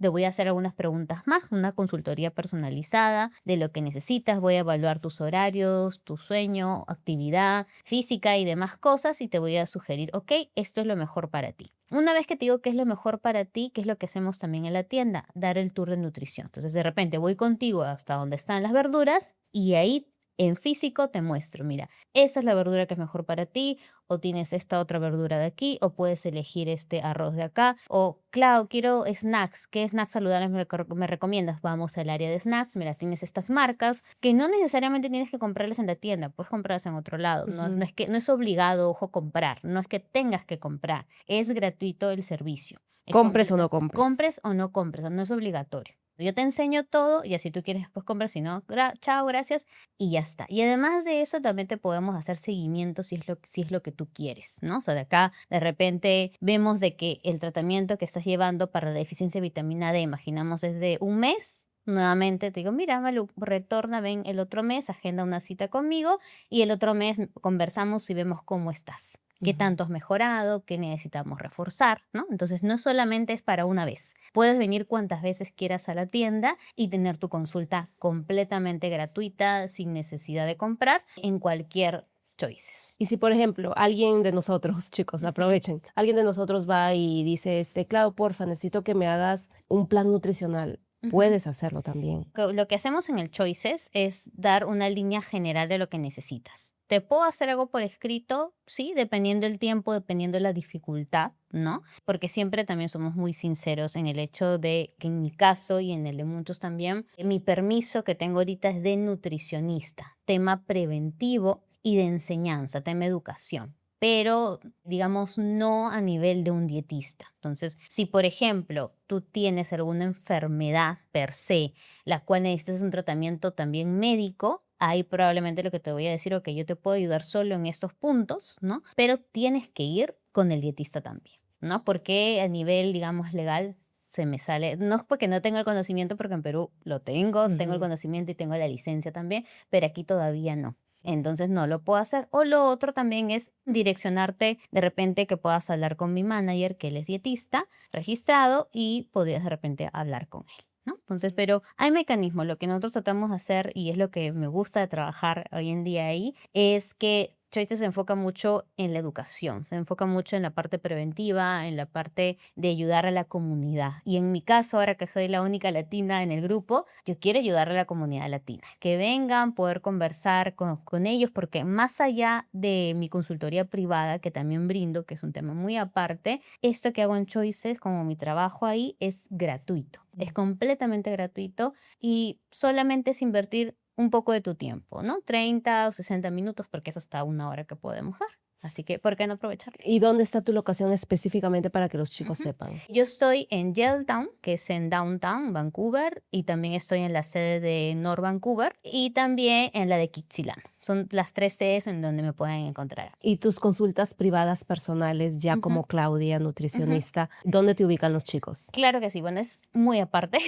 voy a hacer algunas preguntas más, una consultoría personalizada de lo que necesitas. Voy a evaluar tus horarios, tu sueño, actividad física y demás cosas y te voy a sugerir, ok, esto es lo mejor para ti. Una vez que te digo qué es lo mejor para ti, qué es lo que hacemos también en la tienda, dar el tour de nutrición. Entonces, de repente voy contigo hasta donde están las verduras y ahí en físico te muestro, mira, esa es la verdura que es mejor para ti, o tienes esta otra verdura de aquí, o puedes elegir este arroz de acá, o Clau, quiero snacks, ¿qué snacks saludables me recomiendas? Vamos al área de snacks, mira, tienes estas marcas que no necesariamente tienes que comprarlas en la tienda, puedes comprarlas en otro lado, no es que no es obligado, ojo, comprar, no es que tengas que comprar, es gratuito el servicio. Compres o no compres. Compres o no compres, no es obligatorio. Yo te enseño todo y así tú quieres después comprar, si no, chao, gracias y ya está. Y además de eso, también te podemos hacer seguimiento si es lo que tú quieres, ¿no? O sea, de acá, de repente, vemos de que el tratamiento que estás llevando para la deficiencia de vitamina D, imaginamos, es de 1 mes. Nuevamente te digo, mira, Malu, retorna, ven el otro mes, agenda una cita conmigo y el otro mes conversamos y vemos cómo estás. ¿Qué tanto has mejorado? ¿Qué necesitamos reforzar? ¿No? Entonces, no solamente es para una vez. Puedes venir cuantas veces quieras a la tienda y tener tu consulta completamente gratuita, sin necesidad de comprar, en cualquier Choices. Y si, por ejemplo, alguien de nosotros, chicos, aprovechen, alguien de nosotros va y dice, Clau, porfa, necesito que me hagas un plan nutricional. Puedes hacerlo también. Lo que hacemos en el Choices es dar una línea general de lo que necesitas. ¿Te puedo hacer algo por escrito? Sí, dependiendo del tiempo, dependiendo de la dificultad, ¿no? Porque siempre también somos muy sinceros en el hecho de que en mi caso y en el de muchos también, mi permiso que tengo ahorita es de nutricionista, tema preventivo y de enseñanza, tema educación, pero digamos no a nivel de un dietista. Entonces, si por ejemplo tú tienes alguna enfermedad per se, la cual necesitas un tratamiento también médico, ahí probablemente lo que te voy a decir, ok, yo te puedo ayudar solo en estos puntos, ¿no? Pero tienes que ir con el dietista también, ¿no? Porque a nivel, digamos, legal se me sale, no es porque no tengo el conocimiento, porque en Perú lo tengo, tengo el conocimiento y tengo la licencia también, pero aquí todavía no. Entonces no lo puedo hacer. O lo otro también es direccionarte de repente que puedas hablar con mi manager, que él es dietista registrado y podrías de repente hablar con él. ¿no? Entonces, pero hay mecanismos. Lo que nosotros tratamos de hacer, y es lo que me gusta de trabajar hoy en día ahí, es que Choices se enfoca mucho en la educación, se enfoca mucho en la parte preventiva, en la parte de ayudar a la comunidad. Y en mi caso, ahora que soy la única latina en el grupo, yo quiero ayudar a la comunidad latina, que vengan, poder conversar con ellos, porque más allá de mi consultoría privada, que también brindo, que es un tema muy aparte, esto que hago en Choices, como mi trabajo ahí, es gratuito, es completamente gratuito y solamente es invertir un poco de tu tiempo, ¿no? 30 o 60 minutos, porque es hasta 1 hora que podemos dar. Así que, ¿por qué no aprovecharlo? ¿Y dónde está tu locación específicamente para que los chicos Ujú. sepan? Yo estoy en Yaletown, que es en Downtown, Vancouver, y también estoy en la sede de North Vancouver y también en la de Kitsilano. Son las 3 sedes en donde me pueden encontrar. Y tus consultas privadas personales, ya Ujú, como Claudia, ujú. nutricionista, ¿dónde te ubican los chicos? Claro que sí, bueno, es muy aparte.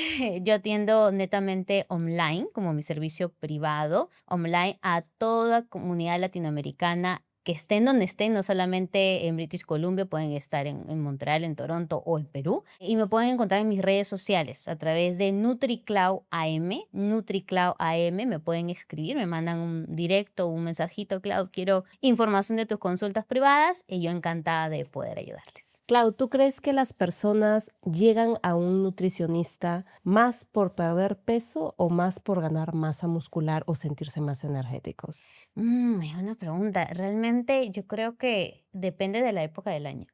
Yo atiendo netamente online, como mi servicio privado, online a toda comunidad latinoamericana que estén donde estén, no solamente en British Columbia, pueden estar en Montreal, en Toronto o en Perú. Y me pueden encontrar en mis redes sociales a través de NutriCloud AM. NutriCloud AM, me pueden escribir, me mandan un directo, un mensajito, Cloud, quiero información de tus consultas privadas y yo encantada de poder ayudarles. Clau, ¿tú crees que las personas llegan a un nutricionista más por perder peso o más por ganar masa muscular o sentirse más energéticos? Es una pregunta. Realmente yo creo que depende de la época del año.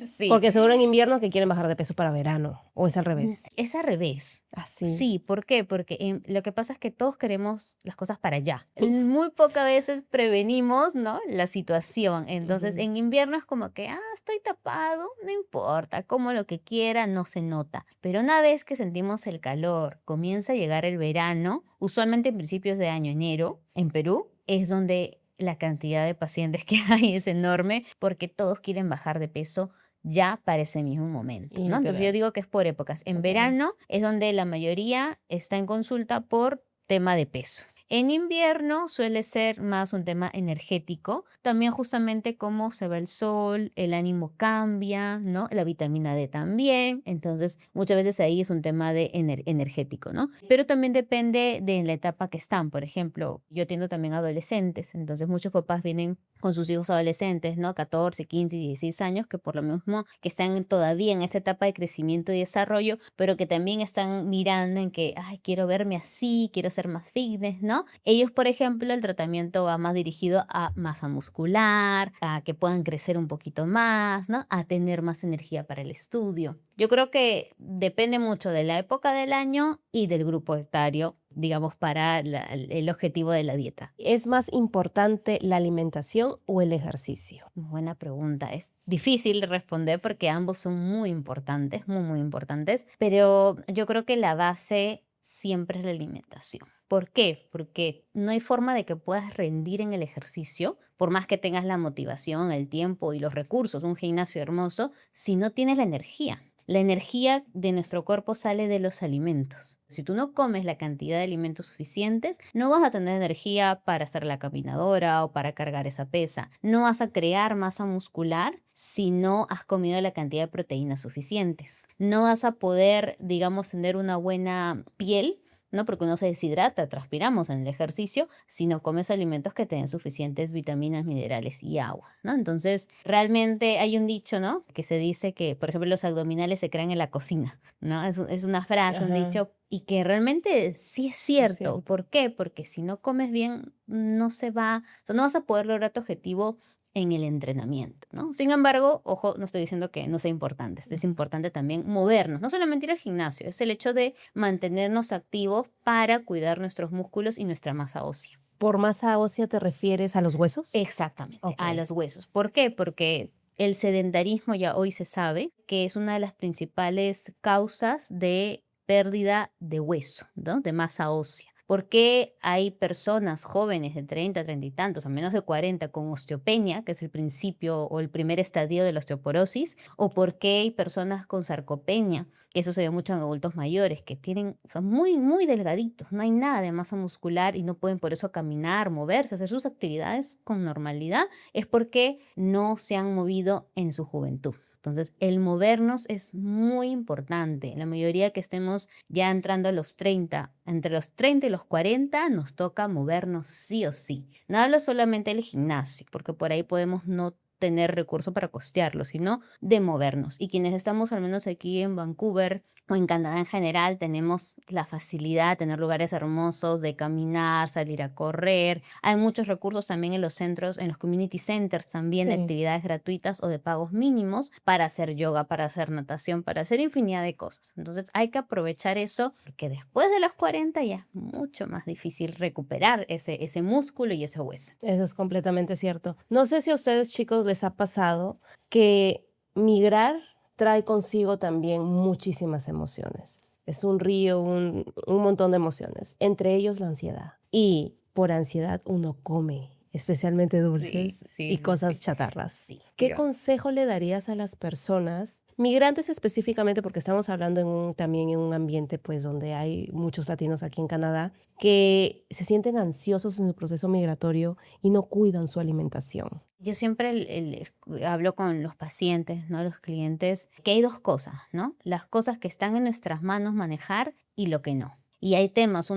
Sí. Porque seguro en invierno que quieren bajar de peso para verano, o es al revés. Es al revés. Así. Sí, ¿por qué? Porque lo que pasa es que todos queremos las cosas para allá. Muy pocas veces prevenimos, ¿no? La situación. Entonces, Ujú. en invierno es como que, estoy tapado, no importa, como lo que quiera, no se nota. Pero una vez que sentimos el calor, comienza a llegar el verano, usualmente en principios de año, enero, en Perú, es donde la cantidad de pacientes que hay es enorme porque todos quieren bajar de peso ya para ese mismo momento, ¿no? Entonces yo Literal. digo que es por épocas. En Ok. verano es donde la mayoría está en consulta por tema de peso. En invierno suele ser más un tema energético, también justamente cómo se va el sol, el ánimo cambia, ¿no? La vitamina D también, entonces muchas veces ahí es un tema de energético, ¿no? Pero también depende de la etapa que están, por ejemplo, yo atiendo también adolescentes, entonces muchos papás vienen con sus hijos adolescentes, ¿no? 14, 15, 16 años, que por lo mismo que están todavía en esta etapa de crecimiento y desarrollo, pero que también están mirando en que, ay, quiero verme así, quiero ser más fitness, ¿no? Ellos, por ejemplo, el tratamiento va más dirigido a masa muscular, a que puedan crecer un poquito más, ¿no? A tener más energía para el estudio. Yo creo que depende mucho de la época del año y del grupo etario, digamos, para el objetivo de la dieta. ¿Es más importante la alimentación o el ejercicio? Buena pregunta. Es difícil de responder porque ambos son muy importantes, muy, muy importantes, pero yo creo que la base siempre es la alimentación. ¿Por qué? Porque no hay forma de que puedas rendir en el ejercicio, por más que tengas la motivación, el tiempo y los recursos, un gimnasio hermoso, si no tienes la energía. La energía de nuestro cuerpo sale de los alimentos. Si tú no comes la cantidad de alimentos suficientes, no vas a tener energía para hacer la caminadora o para cargar esa pesa. No vas a crear masa muscular si no has comido la cantidad de proteínas suficientes. No vas a poder, digamos, tener una buena piel, ¿no? Porque uno se deshidrata, transpiramos en el ejercicio, si no comes alimentos que tengan suficientes vitaminas, minerales y agua, ¿no? Entonces, realmente hay un dicho, ¿no? Que se dice que, por ejemplo, los abdominales se crean en la cocina, ¿no? Es una frase, un Ajá, dicho, y que realmente sí es es cierto. cierto. ¿Por qué? Porque si no comes bien, no se va, o sea, no vas a poder lograr tu objetivo en el entrenamiento, ¿no? Sin embargo, ojo, no estoy diciendo que no sea importante, es importante también movernos, no solamente ir al gimnasio, es el hecho de mantenernos activos para cuidar nuestros músculos y nuestra masa ósea. ¿Por masa ósea te refieres a los huesos? Exactamente, Ok. a los huesos. ¿Por qué? Porque el sedentarismo ya hoy se sabe que es una de las principales causas de pérdida de hueso, ¿no? De masa ósea. ¿Por qué hay personas jóvenes de 30, 30 y tantos, a menos de 40, con osteopenia, que es el principio o el primer estadio de la osteoporosis? ¿O por qué hay personas con sarcopenia? Que eso se ve mucho en adultos mayores, que tienen, son muy, muy delgaditos, no hay nada de masa muscular y no pueden por eso caminar, moverse, hacer sus actividades con normalidad, es porque no se han movido en su juventud. Entonces, el movernos es muy importante. La mayoría que estemos ya entrando a los 30, entre los 30 y los 40, nos toca movernos sí o sí. No hablo solamente del gimnasio, porque por ahí podemos no tener recursos para costearlo, sino de movernos. Y quienes estamos al menos aquí en Vancouver o en Canadá en general, tenemos la facilidad de tener lugares hermosos, de caminar, salir a correr. Hay muchos recursos también en los centros, en los community centers también, de Sí. actividades gratuitas o de pagos mínimos para hacer yoga, para hacer natación, para hacer infinidad de cosas. Entonces hay que aprovechar eso, porque después de los 40 ya es mucho más difícil recuperar ese músculo y ese hueso. Eso es completamente cierto. No sé si a ustedes, chicos, les ha pasado que migrar trae consigo también muchísimas emociones. Es un río, un montón de emociones, entre ellos la ansiedad. Y por ansiedad uno come, especialmente dulces y cosas chatarras. Sí, ¿Qué yo. consejo le darías a las personas, migrantes específicamente, porque estamos hablando también en un ambiente pues donde hay muchos latinos aquí en Canadá, que se sienten ansiosos en el proceso migratorio y no cuidan su alimentación? Yo siempre hablo con los pacientes, ¿no? Los clientes, que hay dos cosas, ¿no? Las cosas que están en nuestras manos manejar y lo que no. Y hay temas,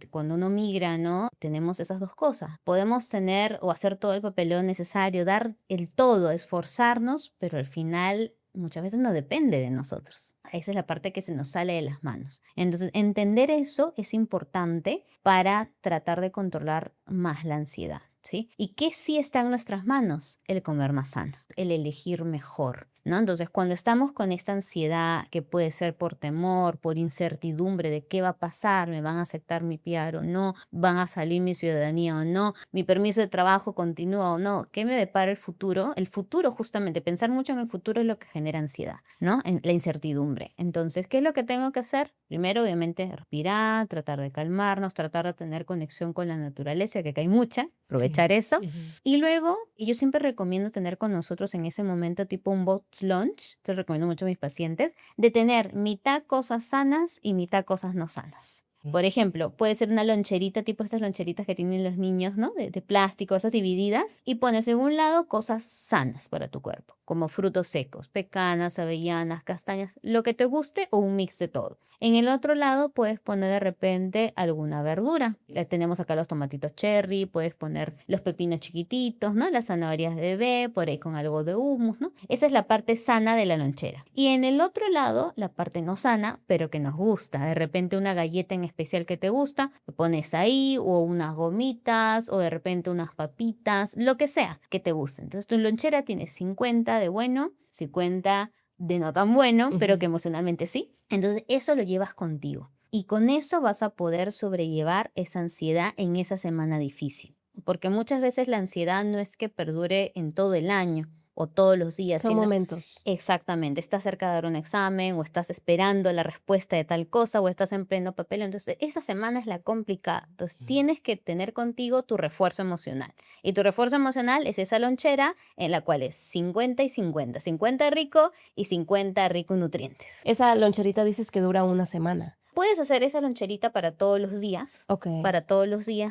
cuando uno migra, ¿no? Tenemos esas dos cosas. Podemos tener o hacer todo el papeleo necesario, dar el todo, esforzarnos, pero al final muchas veces no depende de nosotros. Esa es la parte que se nos sale de las manos. Entonces, entender eso es importante para tratar de controlar más la ansiedad, ¿sí? ¿Y qué sí está en nuestras manos? El comer más sano, el elegir mejor, ¿no? Entonces, cuando estamos con esta ansiedad, que puede ser por temor, por incertidumbre de qué va a pasar, me van a aceptar mi PR o no, van a salir mi ciudadanía o no, mi permiso de trabajo continúa o no, ¿qué me depara el futuro? El futuro, justamente, pensar mucho en el futuro es lo que genera ansiedad, ¿no? La incertidumbre. Entonces, ¿qué es lo que tengo que hacer? Primero, obviamente, respirar, tratar de calmarnos, tratar de tener conexión con la naturaleza, que acá hay mucha, aprovechar eso. Y luego, y yo siempre recomiendo tener con nosotros en ese momento tipo un box lunch, te recomiendo mucho a mis pacientes, de tener mitad cosas sanas y mitad cosas no sanas. Por ejemplo, puede ser una loncherita, tipo estas loncheritas que tienen los niños, ¿no? De plástico, esas divididas, y pones en un lado cosas sanas para tu cuerpo, como frutos secos, pecanas, avellanas, castañas, lo que te guste o un mix de todo. En el otro lado puedes poner de repente alguna verdura. Tenemos acá los tomatitos cherry, puedes poner los pepinos chiquititos, ¿no? Las zanahorias de bebé, por ahí con algo de hummus, ¿no? Esa es la parte sana de la lonchera. Y en el otro lado, la parte no sana, pero que nos gusta. De repente una galleta en especial que te gusta, lo pones ahí, o unas gomitas, o de repente unas papitas, lo que sea que te guste. Entonces tu lonchera tiene 50 de bueno, 50 de no tan bueno, pero que emocionalmente sí. Entonces eso lo llevas contigo. Y con eso vas a poder sobrellevar esa ansiedad en esa semana difícil. Porque muchas veces la ansiedad no es que perdure en todo el año o todos los días, Son sino momentos. exactamente, estás cerca de dar un examen o estás esperando la respuesta de tal cosa o estás en pleno papel. Entonces, esa semana es la complicada. Entonces, tienes que tener contigo tu refuerzo emocional. Y tu refuerzo emocional es esa lonchera en la cual es 50 y 50. 50 rico y 50 rico en nutrientes. Esa loncherita dices que dura una semana. Puedes hacer esa loncherita para todos los días, Ok.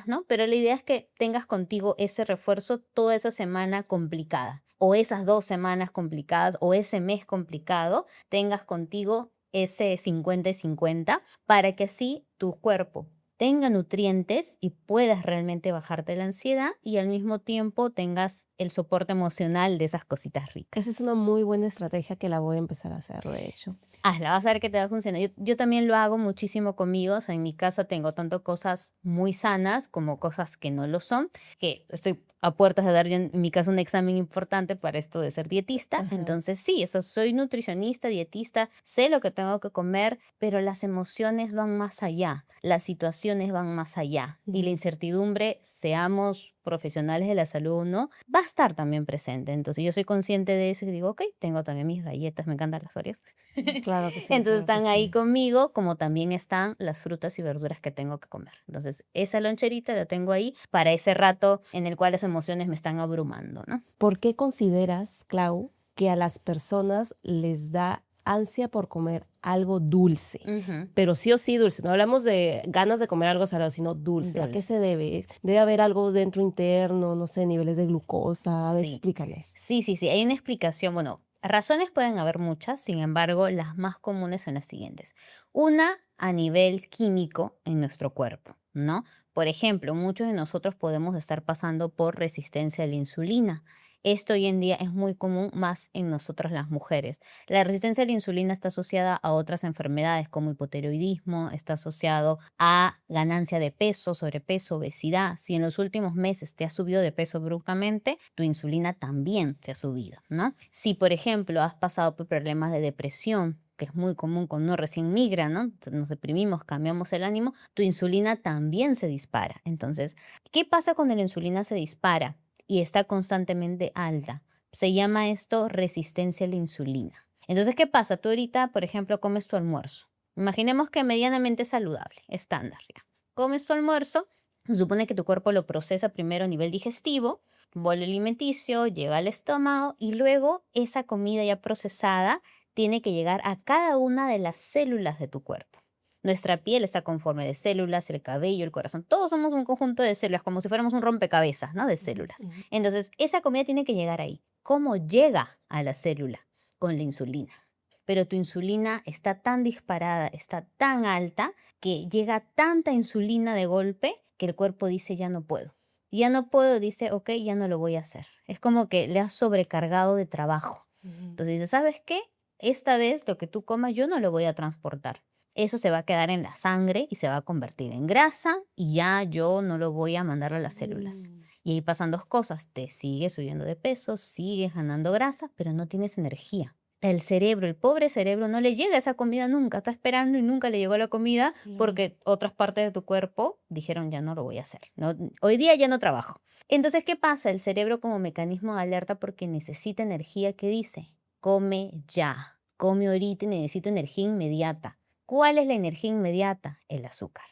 ¿no? Pero la idea es que tengas contigo ese refuerzo toda esa semana complicada, o esas 2 semanas complicadas, o ese mes complicado, tengas contigo ese 50 y 50 para que así tu cuerpo tenga nutrientes y puedas realmente bajarte la ansiedad y al mismo tiempo tengas el soporte emocional de esas cositas ricas. Esa es una muy buena estrategia que la voy a empezar a hacer, de hecho. Hazla, vas a ver que te va a funcionar. Yo también lo hago muchísimo conmigo. O sea, en mi casa tengo tanto cosas muy sanas como cosas que no lo son, que estoy a puertas de dar yo en mi casa un examen importante para esto de ser dietista. Ajá. Entonces sí, eso, soy nutricionista, dietista, sé lo que tengo que comer, pero las emociones van más allá, las situaciones van más allá y la incertidumbre, seamos profesionales de la salud o no, va a estar también presente. Entonces yo soy consciente de eso y digo, ok, tengo también mis galletas, me encantan las Oreos. Claro que sí. Entonces claro que están ahí sí. conmigo, como también están las frutas y verduras que tengo que comer. Entonces, esa loncherita la tengo ahí para ese rato en el cual las emociones me están abrumando, ¿no? ¿Por qué consideras, Clau, que a las personas les da ansia por comer algo dulce? Ujú. Pero sí o sí dulce. No hablamos de ganas de comer algo salado, sino dulce. ¿A qué Dulce. se debe? Debe haber algo dentro interno, no sé, niveles de glucosa. A ver, Sí. explícanos. Sí, hay una explicación. Bueno, Razones pueden haber muchas, sin embargo, las más comunes son las siguientes. Una, a nivel químico en nuestro cuerpo, ¿no? Por ejemplo, muchos de nosotros podemos estar pasando por resistencia a la insulina. Esto hoy en día es muy común más en nosotras las mujeres. La resistencia a la insulina está asociada a otras enfermedades como hipotiroidismo, está asociado a ganancia de peso, sobrepeso, obesidad. Si en los últimos meses te has subido de peso bruscamente, tu insulina también se ha subido, ¿no? Si, por ejemplo, has pasado por problemas de depresión, que es muy común cuando uno recién migra, ¿no? Nos deprimimos, cambiamos el ánimo, tu insulina también se dispara. Entonces, ¿qué pasa cuando la insulina se dispara y está constantemente alta? Se llama esto resistencia a la insulina. Entonces, ¿qué pasa? Tú ahorita, por ejemplo, comes tu almuerzo. Imaginemos que medianamente saludable, estándar, ya. Comes tu almuerzo, se supone que tu cuerpo lo procesa primero a nivel digestivo, bolo alimenticio, llega al estómago y luego esa comida ya procesada tiene que llegar a cada una de las células de tu cuerpo. Nuestra piel está conforme de células, el cabello, el corazón, todos somos un conjunto de células, como si fuéramos un rompecabezas, ¿no? De células. Ujú. Entonces, esa comida tiene que llegar ahí. ¿Cómo llega a la célula? Con la insulina. Pero tu insulina está tan disparada, está tan alta, que llega tanta insulina de golpe que el cuerpo dice, ya no puedo. Ya no puedo, dice, ok, ya no lo voy a hacer. Es como que le has sobrecargado de trabajo. Ujú. Entonces dice, ¿sabes qué? Esta vez lo que tú comas yo no lo voy a transportar. Eso se va a quedar en la sangre y se va a convertir en grasa y ya yo no lo voy a mandar a las células. Mm. Y ahí pasan dos cosas, te sigues subiendo de peso, sigues ganando grasa, pero no tienes energía. El cerebro, el pobre cerebro, no le llega esa comida nunca, está esperando y nunca le llegó la comida Claro. porque otras partes de tu cuerpo dijeron ya no lo voy a hacer. No, hoy día ya no trabajo. Entonces, ¿qué pasa? El cerebro como mecanismo de alerta porque necesita energía, ¿qué dice? Come ya, come ahorita y necesito energía inmediata. ¿Cuál es la energía inmediata? El azúcar.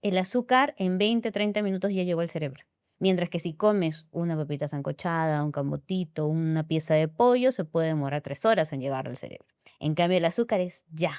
El azúcar en 20, 30 minutos ya llegó al cerebro. Mientras que si comes una papita sancochada, un camotito, una pieza de pollo, se puede demorar 3 horas en llegar al cerebro. En cambio, el azúcar es ya.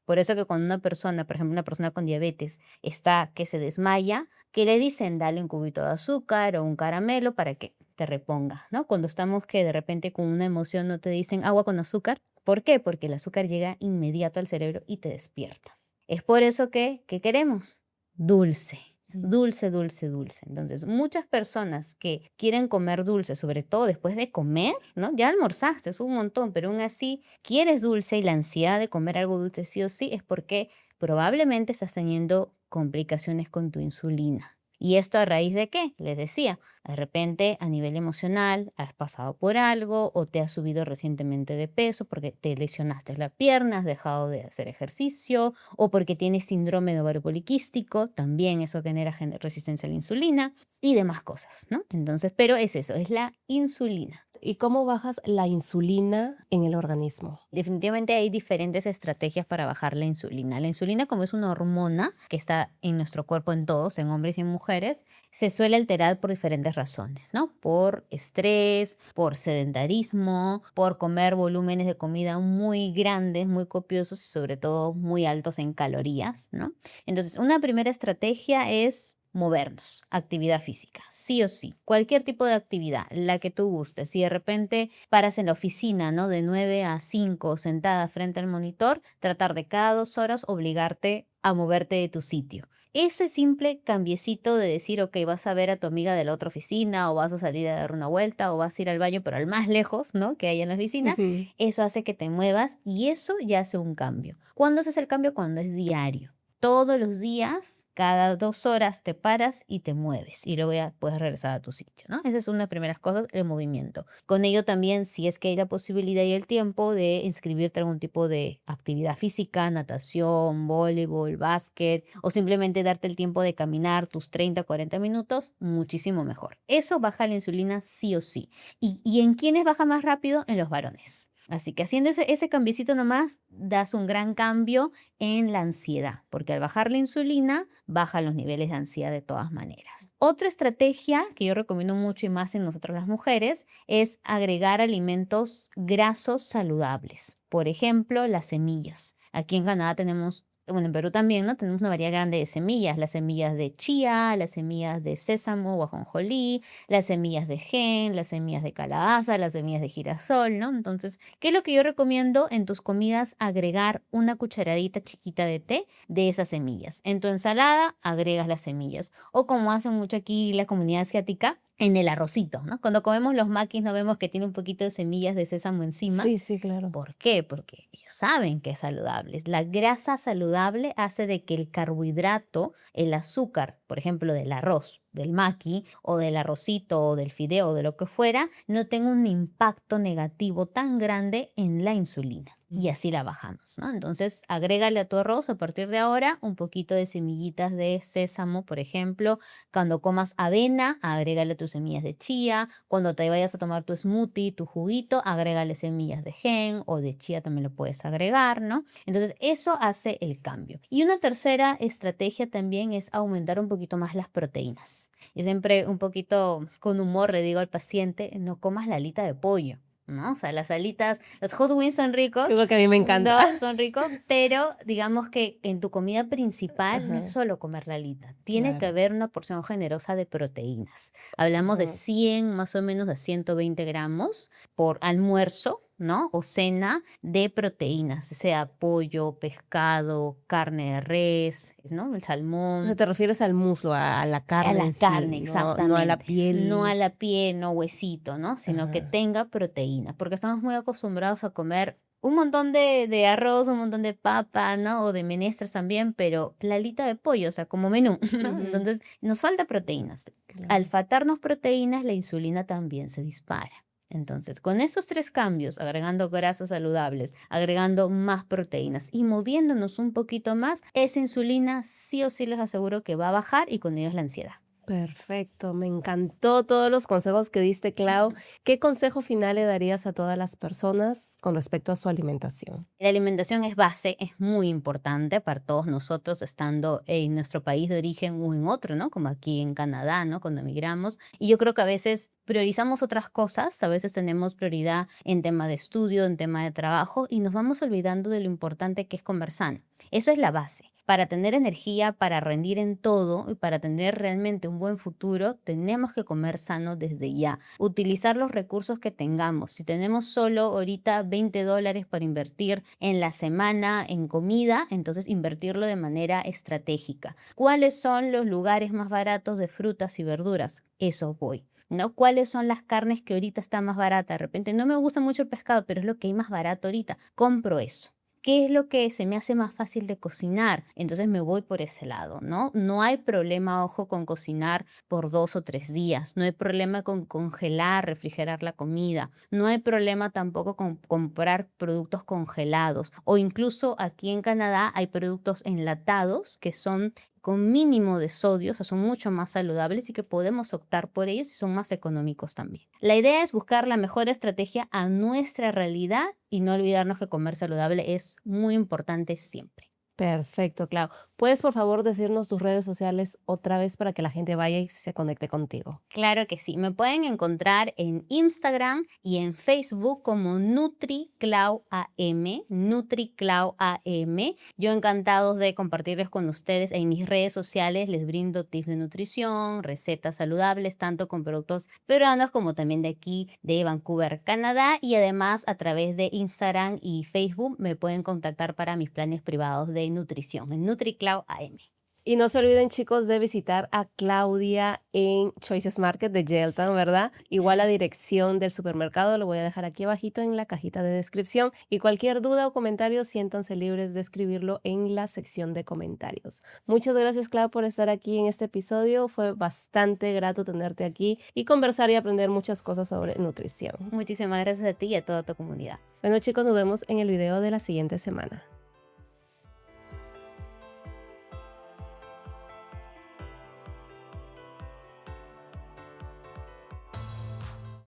Por eso que cuando una persona, por ejemplo, una persona con diabetes, está que se desmaya, que le dicen dale un cubito de azúcar o un caramelo para que te reponga, ¿no? Cuando estamos que de repente con una emoción no te dicen agua con azúcar. ¿Por qué? Porque el azúcar llega inmediato al cerebro y te despierta. Es por eso que, ¿qué queremos? Dulce. Ujú. Dulce, dulce, dulce. Entonces, muchas personas que quieren comer dulce, sobre todo después de comer, ¿no? Ya almorzaste, es un montón, pero aún así quieres dulce y la ansiedad de comer algo dulce sí o sí es porque probablemente estás teniendo complicaciones con tu insulina. ¿Y esto a raíz de qué? Les decía, de repente a nivel emocional has pasado por algo o te has subido recientemente de peso porque te lesionaste la pierna, has dejado de hacer ejercicio o porque tienes síndrome de ovario poliquístico, también eso genera resistencia a la insulina y demás cosas, ¿no? Entonces, pero es eso, es la insulina. ¿Y cómo bajas la insulina en el organismo? Definitivamente hay diferentes estrategias para bajar la insulina. La insulina, como es una hormona que está en nuestro cuerpo en todos, en hombres y en mujeres, se suele alterar por diferentes razones, ¿no? Por estrés, por sedentarismo, por comer volúmenes de comida muy grandes, muy copiosos y sobre todo muy altos en calorías, ¿no? Entonces, una primera estrategia es movernos, actividad física, sí o sí, cualquier tipo de actividad, la que tú gustes. Si de repente paras en la oficina, ¿no? De 9 a 5 sentada frente al monitor, tratar de cada 2 horas obligarte a moverte de tu sitio. Ese simple cambiecito de decir, ok, vas a ver a tu amiga de la otra oficina o vas a salir a dar una vuelta o vas a ir al baño, pero al más lejos, ¿no? Que hay en la oficina, Ujú. eso hace que te muevas y eso ya hace un cambio. ¿Cuándo haces el cambio? Cuando es diario. Todos los días, cada 2 horas te paras y te mueves y luego ya puedes regresar a tu sitio, ¿no? Esa es una de las primeras cosas, el movimiento. Con ello también, si es que hay la posibilidad y el tiempo de inscribirte en algún tipo de actividad física, natación, voleibol, básquet o simplemente darte el tiempo de caminar tus 30, 40 minutos, muchísimo mejor. Eso baja la insulina sí o sí. ¿Y en quiénes baja más rápido? En los varones. Así que haciendo ese cambiecito nomás, das un gran cambio en la ansiedad, porque al bajar la insulina, bajan los niveles de ansiedad de todas maneras. Otra estrategia que yo recomiendo mucho y más en nosotras las mujeres es agregar alimentos grasos saludables. Por ejemplo, las semillas. Aquí en Canadá tenemos bueno, en Perú también, ¿no? Tenemos una variedad grande de semillas, las semillas de chía, las semillas de sésamo o ajonjolí, las semillas de gen, las semillas de calabaza, las semillas de girasol, ¿no? Entonces, ¿qué es lo que yo recomiendo en tus comidas? Agregar una cucharadita chiquita de té de esas semillas. En tu ensalada agregas las semillas. O como hacen mucho aquí la comunidad asiática, en el arrocito, ¿no? Cuando comemos los maquis no vemos que tiene un poquito de semillas de sésamo encima. Sí, sí, claro. ¿Por qué? Porque ellos saben que es saludable. La grasa saludable hace de que el carbohidrato, el azúcar, por ejemplo, del arroz, del maqui o del arrocito o del fideo o de lo que fuera, no tenga un impacto negativo tan grande en la insulina. Y así la bajamos, ¿no? Entonces, agrégale a tu arroz a partir de ahora un poquito de semillitas de sésamo, por ejemplo. Cuando comas avena, agrégale tus semillas de chía. Cuando te vayas a tomar tu smoothie, tu juguito, agrégale semillas de gen o de chía también lo puedes agregar, ¿no? Entonces, eso hace el cambio. Y una tercera estrategia también es aumentar un poquito más las proteínas. Yo siempre un poquito con humor le digo al paciente, no comas la alita de pollo, ¿no? O sea, las alitas, los hot wings son ricos, Que es lo que a mí me encanta. no, son ricos, pero digamos que en tu comida principal no es Ajá, solo comer la alita, tiene que claro. haber una porción generosa de proteínas. Hablamos de Ujú. 100 más o menos a 120 gramos por almuerzo, ¿no? O cena de proteínas, sea pollo, pescado, carne de res, ¿no? El O sea, salmón. te refieres al muslo, a la A carne la en carne, sí, no a la exactamente. No a piel. la piel, no huesito, ¿no? Sino que Ajá, tenga proteína, porque estamos muy acostumbrados a comer un montón de arroz, un montón de papa, ¿no? O de menestras también, pero la alita de pollo, o sea, como menú, ¿no? ujú, Entonces, nos falta proteínas. Al claro. faltarnos proteínas, la insulina también se dispara. Entonces, con estos tres cambios, agregando grasas saludables, agregando más proteínas y moviéndonos un poquito más, esa insulina sí o sí les aseguro que va a bajar y con ellos la ansiedad. Perfecto, me encantó todos los consejos que diste, Clau. ¿Qué consejo final le darías a todas las personas con respecto a su alimentación? La alimentación es base, es muy importante para todos nosotros estando en nuestro país de origen o en otro, ¿no? Como aquí en Canadá, ¿no? Cuando emigramos. Y yo creo que a veces priorizamos otras cosas, a veces tenemos prioridad en tema de estudio, en tema de trabajo y nos vamos olvidando de lo importante que es comer sano. Eso es la base. Para tener energía, para rendir en todo y para tener realmente un buen futuro, tenemos que comer sano desde ya. Utilizar los recursos que tengamos. Si tenemos solo ahorita $20 para invertir en la semana en comida, entonces invertirlo de manera estratégica. ¿Cuáles son los lugares más baratos de frutas y verduras? Eso voy. ¿No? ¿Cuáles son las carnes que ahorita están más baratas? De repente no me gusta mucho el pescado, pero es lo que hay más barato ahorita. Compro eso. ¿Qué es lo que se me hace más fácil de cocinar? Entonces me voy por ese lado, ¿no? No hay problema, ojo, con cocinar por 2 o 3 días. No hay problema con congelar, refrigerar la comida. No hay problema tampoco con comprar productos congelados. O incluso aquí en Canadá hay productos enlatados que son con mínimo de sodio, o sea, son mucho más saludables y que podemos optar por ellos y son más económicos también. La idea es buscar la mejor estrategia a nuestra realidad y no olvidarnos que comer saludable es muy importante siempre. Perfecto, Clau. ¿Puedes, por favor, decirnos tus redes sociales otra vez para que la gente vaya y se conecte contigo? Claro que sí, me pueden encontrar en Instagram y en Facebook como NutriClau AM, NutriClau AM. Yo encantados de compartirles con ustedes en mis redes sociales, les brindo tips de nutrición, recetas saludables, tanto con productos peruanos como también de aquí de Vancouver, Canadá. Y además a través de Instagram y Facebook me pueden contactar para mis planes privados de nutrición en NutriClau AM. Y no se olviden, chicos, de visitar a Claudia en Choices Market de Gelton, ¿verdad? Igual la dirección del supermercado lo voy a dejar aquí abajito en la cajita de descripción. Y cualquier duda o comentario, siéntanse libres de escribirlo en la sección de comentarios. Muchas gracias, Clau, por estar aquí en este episodio. Fue bastante grato tenerte aquí y conversar y aprender muchas cosas sobre nutrición. Muchísimas gracias a ti y a toda tu comunidad. Bueno, chicos, nos vemos en el video de la siguiente semana.